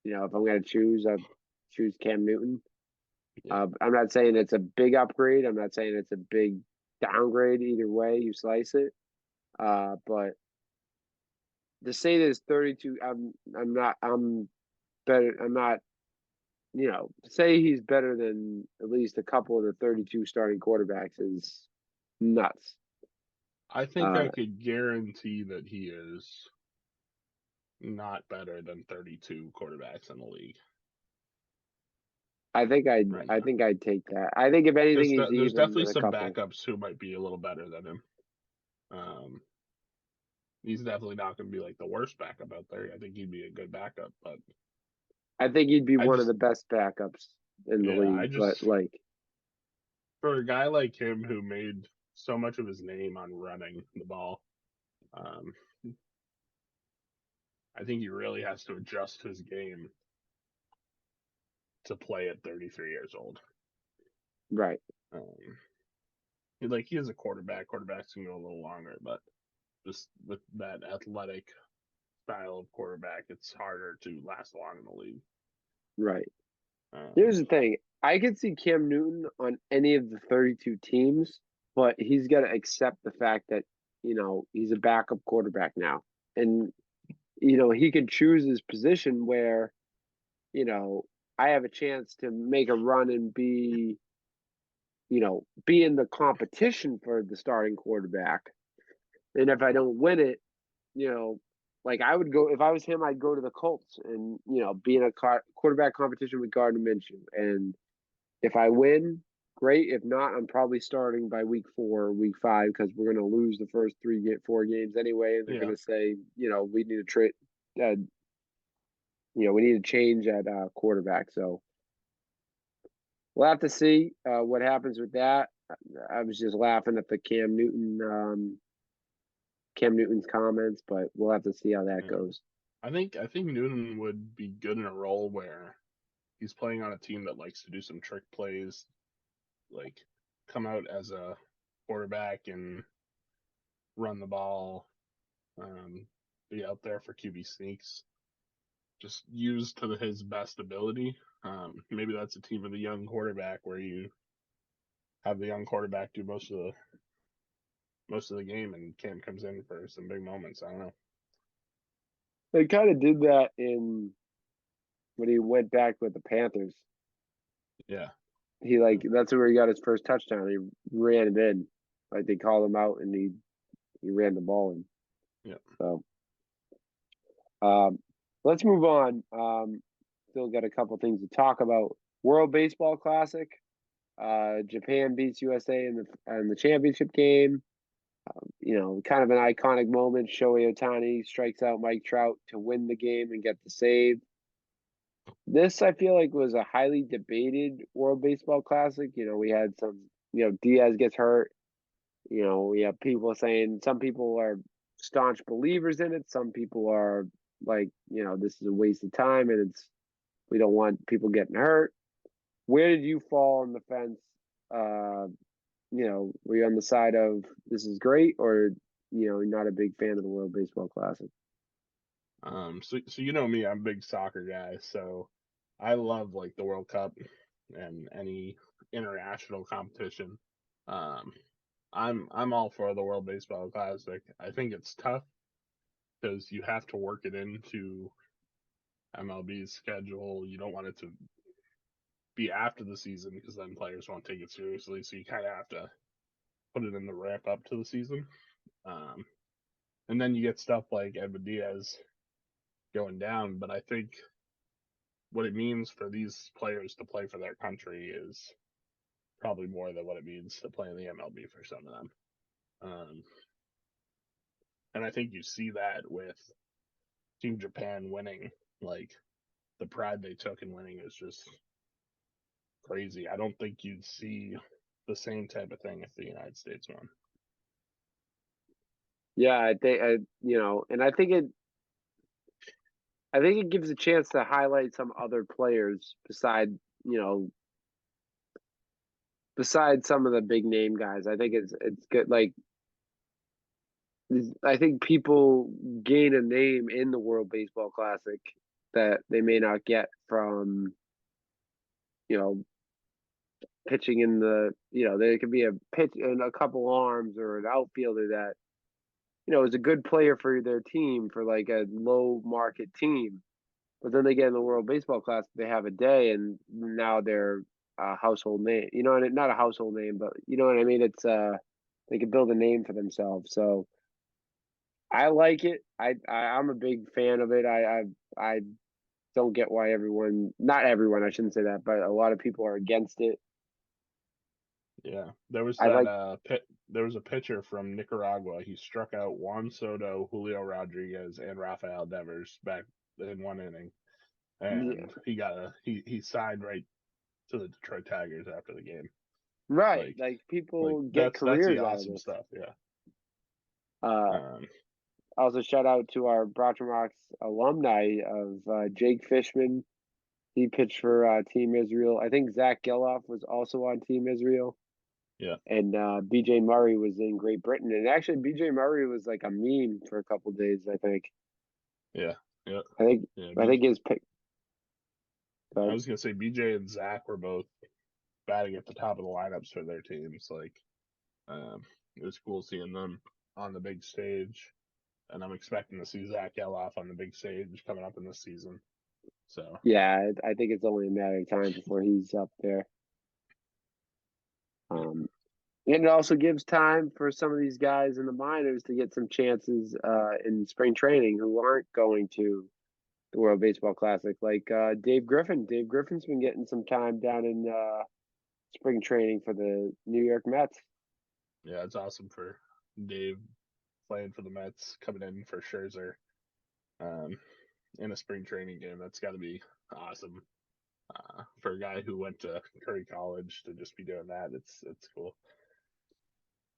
if I'm going to choose, I'd choose Cam Newton. Yeah, I'm not saying it's a big upgrade. I'm not saying it's a big downgrade. Either way you slice it. But to say there's 32, I'm not. I'm better. I'm not. Say he's better than at least a couple of the 32 starting quarterbacks is nuts. I think Uh, I could guarantee that he is not better than 32 quarterbacks in the league I think I'd. right I now. think I'd take that. I think if anything, he's There's even definitely with a some couple. backups who might be a little better than him. Um, he's definitely not going to be like the worst backup out there. I think he'd be a good backup, but I think he'd be I one of just, the best backups in the yeah, league. I But just like, for a guy like him who made so much of his name on running the ball, um, I think he really has to adjust his game to play at 33 years old. right, Um, like he is a quarterback. Quarterbacks can go a little longer, but just with that athletic style of quarterback, it's harder to last long in the league. right. Um, Here's the thing. I could see Cam Newton on any of the 32 teams, but he's got to accept the fact that, he's a backup quarterback now. And, he can choose his position where I have a chance to make a run and be in the competition for the starting quarterback. And if I don't win it, like I would go if I was him, I'd go to the Colts and be in a quarterback competition with Gardner Minshew. And if I win, great. If not, I'm probably starting by week 4, week 5, because we're going to lose the first 4 games anyway. They're going to say, we need to trade. We need to change at quarterback. So we'll have to see what happens with that. I was just laughing at the Cam Newton's comments, but we'll have to see how that goes. I think Newton would be good in a role where he's playing on a team that likes to do some trick plays, like come out as a quarterback and run the ball, be out there for QB sneaks, just used to his best ability. Maybe that's a team with a young quarterback where you have the young quarterback do most of the game, and Cam comes in for some big moments. I don't know. They kind of did that when he went back with the Panthers. Yeah. That's where he got his first touchdown. He ran it in. Like they called him out and he ran the ball in. Yeah. So let's move on. Still got a couple things to talk about. World Baseball Classic. Japan beats USA in the championship game. Kind of an iconic moment. Shohei Ohtani strikes out Mike Trout to win the game and get the save. This, I feel like, was a highly debated World Baseball Classic. We had some, Diaz gets hurt. We have people saying, some people are staunch believers in it. Some people are like, this is a waste of time and we don't want people getting hurt. Where did you fall on the fence? Were you on the side of this is great, or you're not a big fan of the World Baseball Classic? So me, I'm a big soccer guy, so I love like the World Cup and any international competition. I'm all for the World Baseball Classic. I think it's tough because you have to work it into MLB's schedule. You don't want it to be after the season because then players won't take it seriously. So you kind of have to put it in the ramp up to the season. And then you get stuff like Edwin Diaz going down. But I think what it means for these players to play for their country is probably more than what it means to play in the MLB for some of them. And I think you see that with Team Japan winning. Like the pride they took in winning is just crazy. I don't think you'd see the same type of thing if the United States won. Yeah, I think and I think it gives a chance to highlight some other players besides some of the big name guys. I think it's good. Like, I think people gain a name in the World Baseball Classic that they may not get from pitching in there could be a pitch and a couple arms or an outfielder that is a good player for their team, for like a low market team. But then they get in the World Baseball Classic, they have a day, and now they're a household name. Not a household name, but you know what I mean? It's they can build a name for themselves. So I like it. I'm a big fan of it. I don't get why not everyone, I shouldn't say that, but a lot of people are against it. Yeah, there was I like there was a pitcher from Nicaragua. He struck out Juan Soto, Julio Rodriguez, and Rafael Devers back in one inning, and he signed right to the Detroit Tigers after the game. right. Like people get that's the careers out of awesome this stuff. Yeah. Also, shout out to our Broughton Rocks alumni of Jake Fishman. He pitched for Team Israel. I think Zach Geloff was also on Team Israel. Yeah. And BJ Murray was in Great Britain. And actually, BJ Murray was like a meme for a couple of days, I think. Yeah. Yeah. I think his pick. I was gonna say BJ and Zach were both batting at the top of the lineups for their teams. Like, it was cool seeing them on the big stage, and I'm expecting to see Zach Geloff on the big stage coming up in this season. So Yeah, I think it's only a matter of time before he's up there. yeah, And it also gives time for some of these guys in the minors to get some chances in spring training who aren't going to the World Baseball Classic, like Dave Griffin. Dave Griffin's been getting some time down in spring training for the New York Mets. yeah, it's awesome for Dave playing for the Mets, coming in for Scherzer, um, in a spring training game. That's got to be awesome for a guy who went to Curry College to just be doing that. It's cool.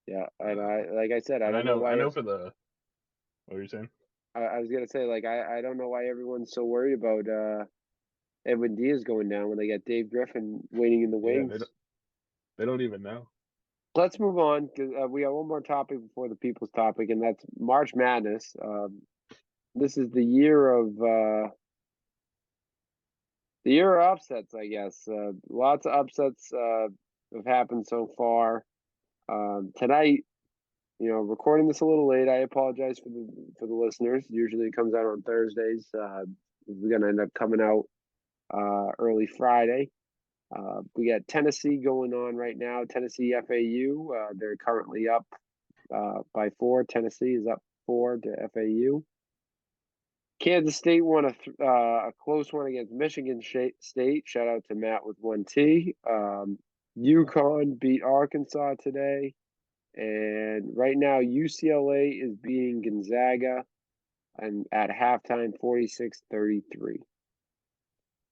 Yeah, and Uh, like I said, I and don't know I why. know for the what were you saying? I was gonna say, like, I don't know why everyone's so worried about Edwin Diaz going down when they got Dave Griffin waiting in the Yeah, wings. they don't even know. Let's move on because we have one more topic before the people's topic, and that's March Madness. This is the year of upsets, I guess. Lots of upsets have happened so far. Tonight, recording this a little late. I apologize for the listeners. Usually, it comes out on Thursdays. We're gonna end up coming out early Friday. We got Tennessee going on right now. Tennessee FAU. They're currently up by 4. Tennessee is up 4 to FAU. Kansas State won a close one against Michigan State. Shout out to Matt with 1T. UConn beat Arkansas today. And right now, UCLA is beating Gonzaga and at halftime 46-33.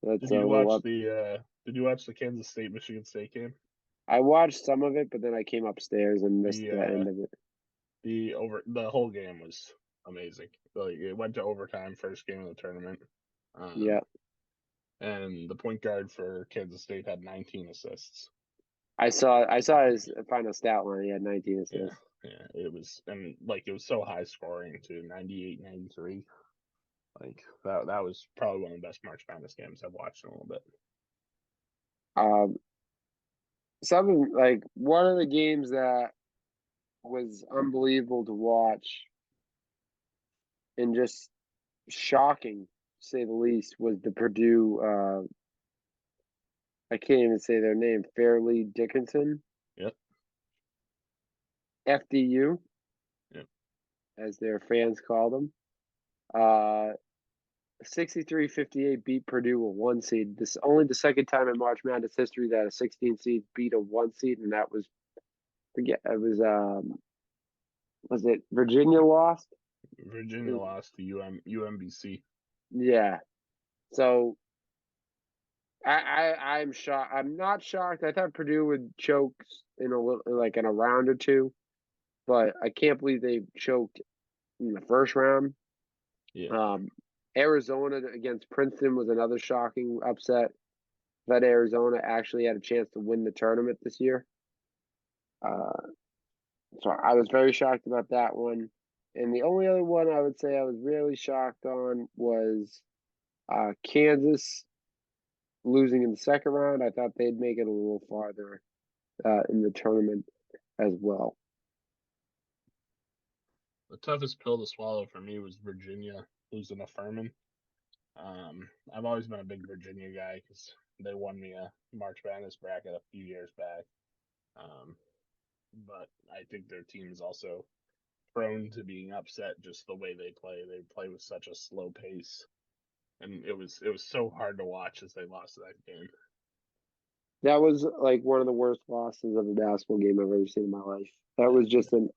That's Did a you little watch up. the Did you watch the Kansas State Michigan State game? I watched some of it, but then I came upstairs and missed The the end of it. the whole game was amazing. Like it went to overtime, first game of the tournament. Um, Yeah, and the point guard for Kansas State had 19 assists. I saw Like his final stat line. He had 19 yeah, assists. yeah, it was and like it was so high scoring too, 98, 93. Like that was probably one of the best March Madness games I've watched in a little bit. Um, Something like one of the games that was unbelievable to watch and just shocking, to say the least, was the Purdue. I can't even say their name. Fairleigh Dickinson, Yep, FDU, yep. as their fans call them. Uh, 63-58 beat Purdue a 1 seed. This only the second time in March Madness history that a 16 seed beat a 1 seed, and that was forget it was it Virginia lost? Virginia lost to UMBC. Yeah. So I'm shocked. I'm not shocked. I thought Purdue would choke in a little, like in a round or two, but I can't believe they choked in the first round. Yeah, Um, Arizona against Princeton was another shocking upset. That Arizona actually had a chance to win the tournament this year. Uh, so I was very shocked about that one. And the only other one I would say I was really shocked on was Kansas losing in the second round. I thought they'd make it a little farther in the tournament as well. the toughest pill to swallow for me was Virginia losing to Furman. I've always been a big Virginia guy because they won me a March Madness bracket a few years back. Um, but I think their team is also prone to being upset just the way they play. They play with such a slow pace, and it was so hard to watch as they lost that game. That was like one of the worst losses of a basketball game I've ever seen in my life. That Yeah, was just and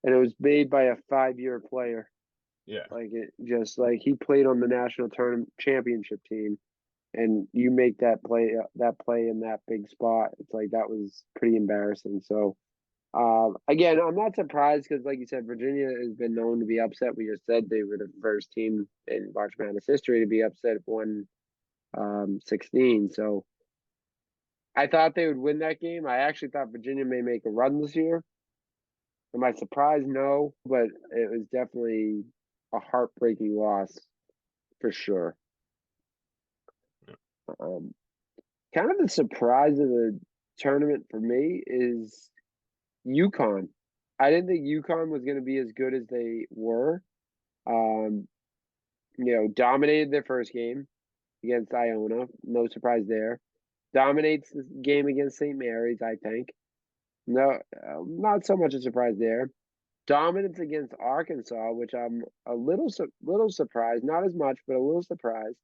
it was made by a 5-year player. yeah, Like it just like he played on the national tournament championship team, and you make that play in that big spot. It's like that was pretty embarrassing. So again, I'm not surprised because, like you said, Virginia has been known to be upset. We just said they were the first team in March Madness history to be upset at 1-16. So I thought they would win that game. I actually thought Virginia may make a run this year. Am I surprised? No, but it was definitely a heartbreaking loss for sure. yeah. Um, Kind of the surprise of the tournament for me is UConn. I didn't think UConn was going to be as good as they were. Dominated their first game. against Iona. No surprise there. Dominates the game against St. Mary's, I think. No, not so much a surprise there. Dominance against Arkansas, which I'm a little surprised, not as much, but a little surprised.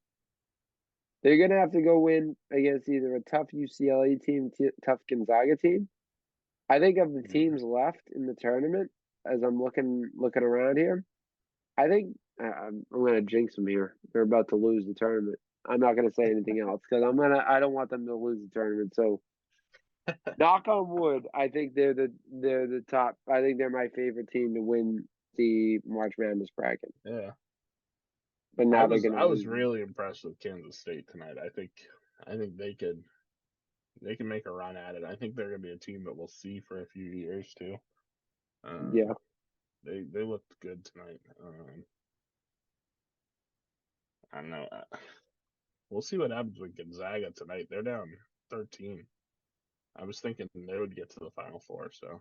They're gonna have to go win against either a tough UCLA team, tough Gonzaga team. I think of the teams left in the tournament, as I'm looking around here, I think I'm gonna jinx them here. They're about to lose the tournament. I'm not gonna say anything else because I don't want them to lose the tournament. So knock on wood, I think they're the top. I think they're my favorite team to win the March Madness bracket. Yeah. But now they're gonna I was lose. really impressed with Kansas State tonight. I think they can make a run at it. I think they're gonna be a team that we'll see for a few years too. Yeah, They looked good tonight. I don't know. We'll see what happens with Gonzaga tonight. They're down 13. I was thinking they would get to the Final Four, so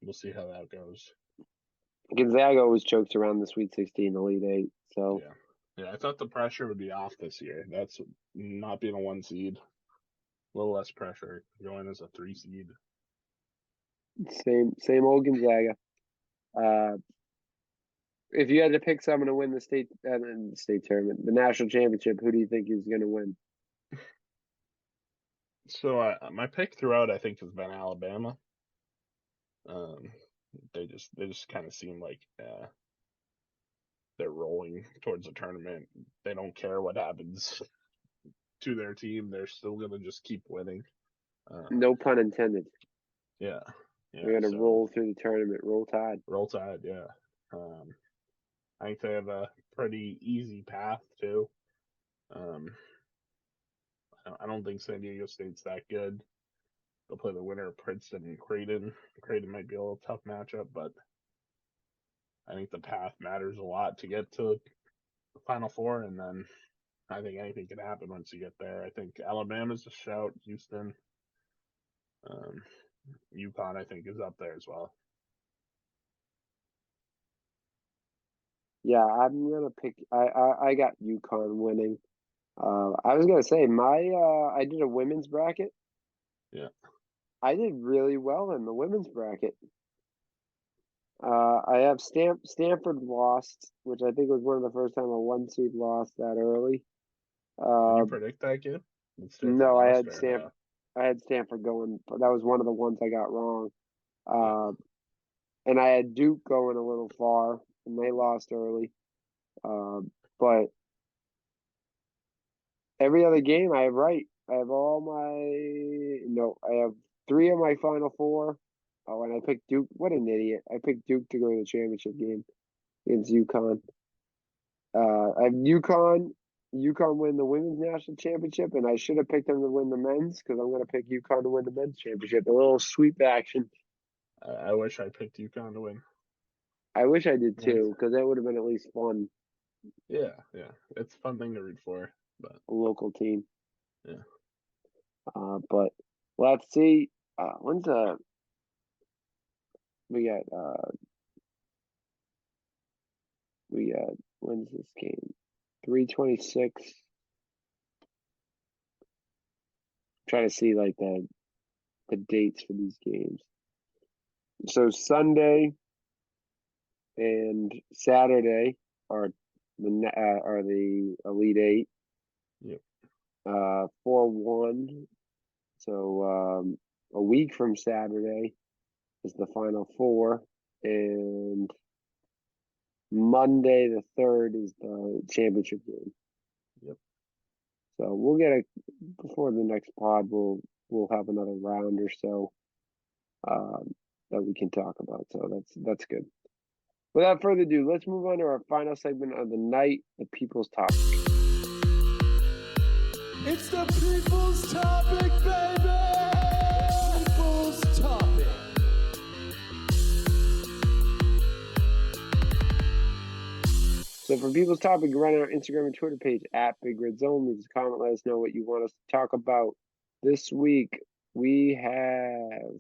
we'll see how that goes. Gonzaga always chokes around the Sweet 16, Elite Eight. So yeah. I thought the pressure would be off this year. That's not being a 1 seed. A little less pressure going as a 3 seed. same old Gonzaga. If you had to pick someone to win the state tournament, the national championship, who do you think is going to win? So my pick throughout, I think, has been Alabama. They just kind of seem like they're rolling towards the tournament. They don't care what happens to their team. They're still gonna just keep winning. No pun intended. Yeah. They're going to roll through the tournament, roll tide. Roll Tide, yeah. I think they have a pretty easy path too. Um, I don't think San Diego State's that good. They'll play the winner of Princeton and Creighton. Creighton might be a little tough matchup, but I think the path matters a lot to get to the Final Four, and then I think anything can happen once you get there. I think Alabama's a shout. Houston, um, UConn, I think, is up there as well. Yeah, I'm gonna pick. I got UConn winning. I was gonna say I did a women's bracket. Yeah. I did really well in the women's bracket. I have Stanford lost, which I think was one of the first time a 1 seed lost that early. Did you predict that game? No, I had Stanford going, but that was one of the ones I got wrong. Yeah. And I had Duke going a little far, and they lost early. But every other game I have right. I have all my no. I have 3 of my Final Four. Oh, and I picked Duke. What an idiot! I picked Duke to go to the championship game against UConn. I have UConn. UConn win the women's national championship, and I should have picked them to win the men's because I'm going to pick UConn to win the men's championship. A little sweep action. I wish I picked UConn to win. I wish I did too because that would have been at least fun. Yeah. It's a fun thing to root for, but A local team. yeah. But let's see. When's we got when's this game? 3:26. Trying to see like the dates for these games. So Sunday and Saturday are the Elite Eight. Yep. 4-1. So a week from Saturday is the Final Four, and Monday the 3rd is the championship game. Yep. So we'll get before the next pod. We'll have another round or so that we can talk about. So that's good. Without further ado, let's move on to our final segment of the night, the People's Topic. It's the People's Topic, baby! People's Topic. So for People's Topic, run our Instagram and Twitter page at Big Red Zone. Leave us a comment, let us know what you want us to talk about. This week, we have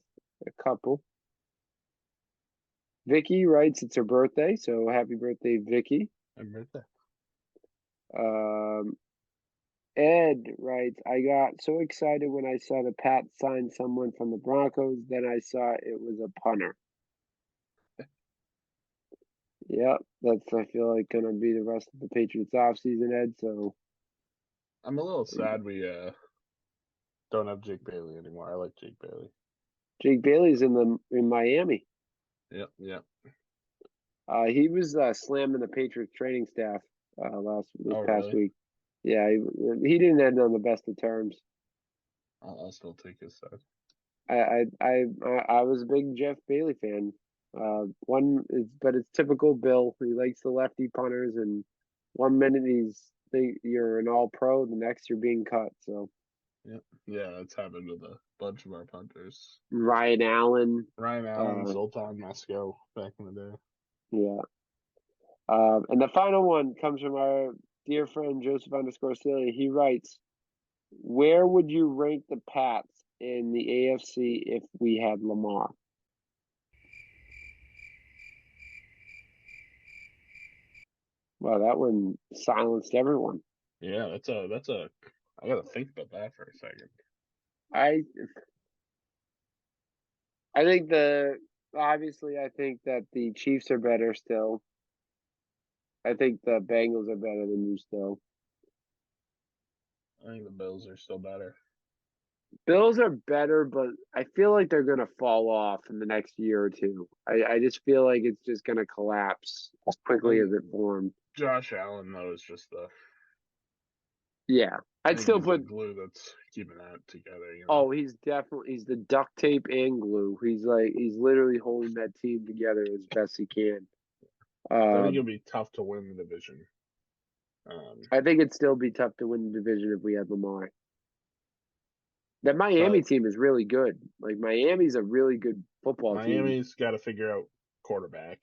a couple. Vicky writes it's her birthday, so happy birthday, Vicky. Happy birthday. Ed writes, I got so excited when I saw the Pats sign someone from the Broncos, then I saw it was a punter. Yep, that's I feel like gonna be the rest of the Patriots offseason, Ed. So I'm a little sad we don't have Jake Bailey anymore. I like Jake Bailey. Jake Bailey's in Miami. Yep, yep. He was slamming the Patriots training staff this past Really? week. Yeah, he didn't end on the best of terms. I'll still take his side. I was a big Jeff Bailey fan. But it's typical Bill. He likes the lefty punters, and 1 minute you're an All Pro, the next you're being cut. So Yep. Yeah, that's happened with a bunch of our punters. Ryan Allen, Zoltan Moscow back in the day. yeah. And the final one comes from our dear friend Joseph_Celia. He writes, "Where would you rank the Pats in the AFC if we had Lamar?" Well, that one silenced everyone. Yeah, that's a. I gotta think about that for a second. I think I think that the Chiefs are better still. I think the Bengals are better than you still. I think the Bills are still better. Bills are better, but I feel like they're gonna fall off in the next year or two. I just feel like it's just gonna collapse as quickly as it formed. Josh Allen though is just the. Yeah, I I'd think still he's put. the glue that's keeping that together. You know? Oh, he's the duct tape and glue. He's literally holding that team together as best he can. I think it'll be tough to win the division. I think it'd still be tough to win the division if we had Lamar. That Miami team is really good. Like Miami's a really good football team. Miami's got to figure out quarterback.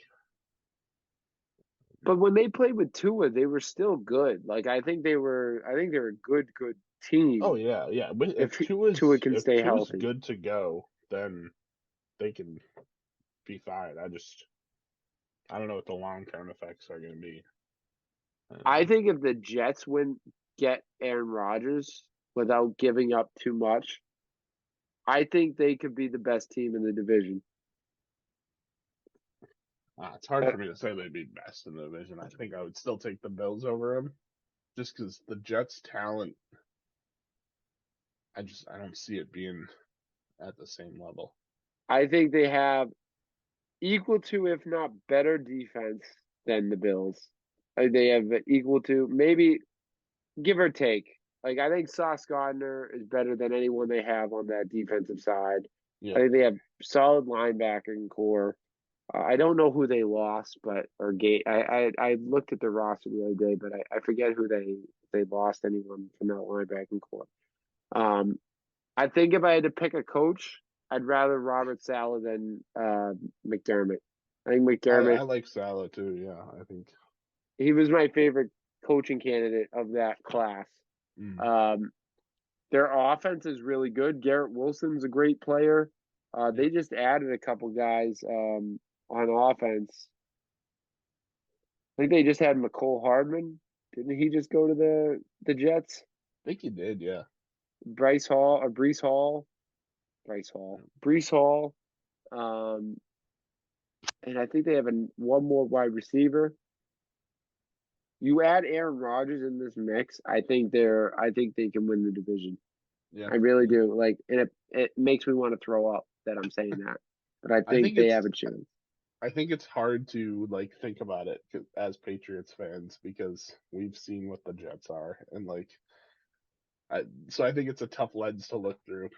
But when they played with Tua, they were still good. Like I think they were a good team. Oh yeah, yeah. But if Tua can stay healthy, good to go, then they can be fine. I don't know what the long term effects are going to be. I think if the Jets get Aaron Rodgers without giving up too much, I think they could be the best team in the division. It's hard for me to say they'd be best in the division. I think I would still take the Bills over them, just because the Jets' talent. I don't see it being at the same level. I think they have equal to, if not better, defense than the Bills. They have equal to, maybe give or take. Like I think Sauce Gardner is better than anyone they have on that defensive side. Yeah. I think they have solid linebacking core. I don't know who they lost, but I looked at the roster the other day, but I forget who they lost anyone from that linebacking core. I think if I had to pick a coach, I'd rather Robert Saleh than McDermott. I think McDermott. I like Saleh too. Yeah, I think he was my favorite coaching candidate of that class. Their offense is really good. Garrett Wilson's a great player. They just added a couple guys on offense. I think they just had McCole Hardman. Didn't he just go to the Jets? I think he did. Yeah. Brees Hall. And I think they have one more wide receiver. You add Aaron Rodgers in this mix, I think they can win the division. Yeah, I really do. Like, and it makes me want to throw up that I'm saying that, but I think they have a chance. I think it's hard to think about it as Patriots fans because we've seen what the Jets are, and so I think it's a tough lens to look through.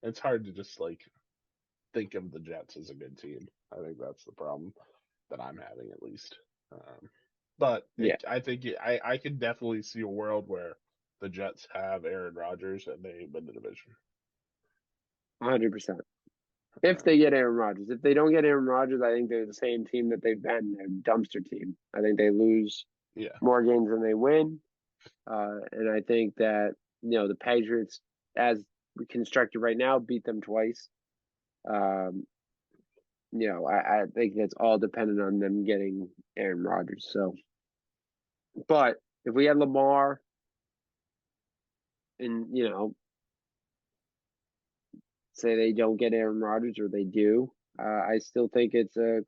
It's hard to just think of the Jets as a good team. I think that's the problem that I'm having, at least. But yeah, I think I can definitely see a world where the Jets have Aaron Rodgers and they win the division. 100%. If they get Aaron Rodgers. If they don't get Aaron Rodgers, I think they're the same team that they've been. They're a dumpster team. I think they lose more games than they win. And I think that, the Patriots, as constructed right now, beat them twice. I think that's all dependent on them getting Aaron Rodgers. So, But if we had Lamar and, say they don't get Aaron Rodgers or they do, I still think it's a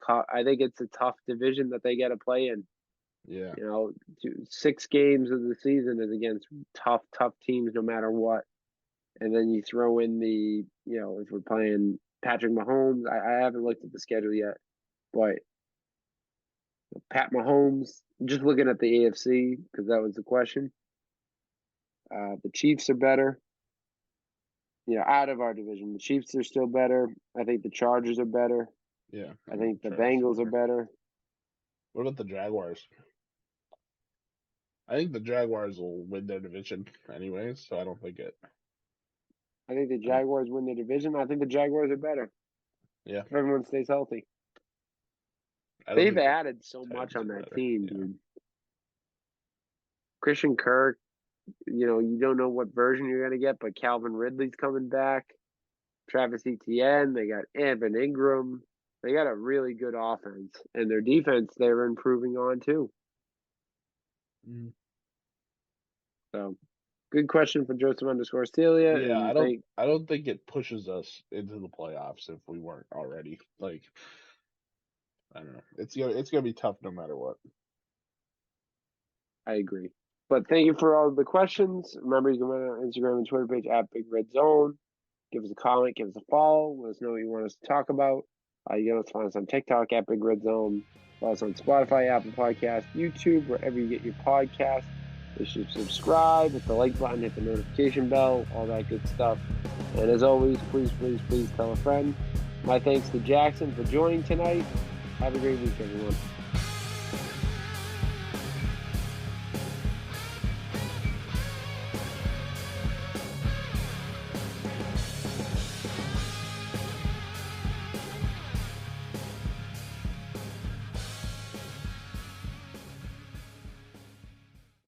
tough division that they got to play in. Yeah. 6 games of the season is against tough teams no matter what. And then you throw in the, if we're playing Patrick Mahomes, I haven't looked at the schedule yet, but Pat Mahomes, just looking at the AFC, because that was the question. The Chiefs are better. Out of our division, the Chiefs are still better. I think the Chargers are better. Yeah. I think the Bengals are better. What about the Jaguars? I think the Jaguars will win their division anyway, so I don't think it. I think the Jaguars win their division. I think the Jaguars are better. Yeah. If everyone stays healthy. They've added so much on that team, dude. Christian Kirk, you don't know what version you're going to get, but Calvin Ridley's coming back. Travis Etienne, they got Evan Ingram. They got a really good offense. And their defense, they're improving on, too. Mm-hmm. So, good question for Joseph_Celia. Yeah, I don't think it pushes us into the playoffs if we weren't already. Like, I don't know. It's gonna be tough no matter what. I agree. But thank you for all of the questions. Remember, you can find our Instagram and Twitter page at Big Red Zone. Give us a comment, give us a follow. Let us know what you want us to talk about. You can find us on TikTok at Big Red Zone. Follow us on Spotify, Apple Podcasts, YouTube, wherever you get your podcasts. You should subscribe, hit the like button, hit the notification bell, all that good stuff. And as always, please tell a friend. My thanks to Jackson for joining tonight. Have a great week, everyone.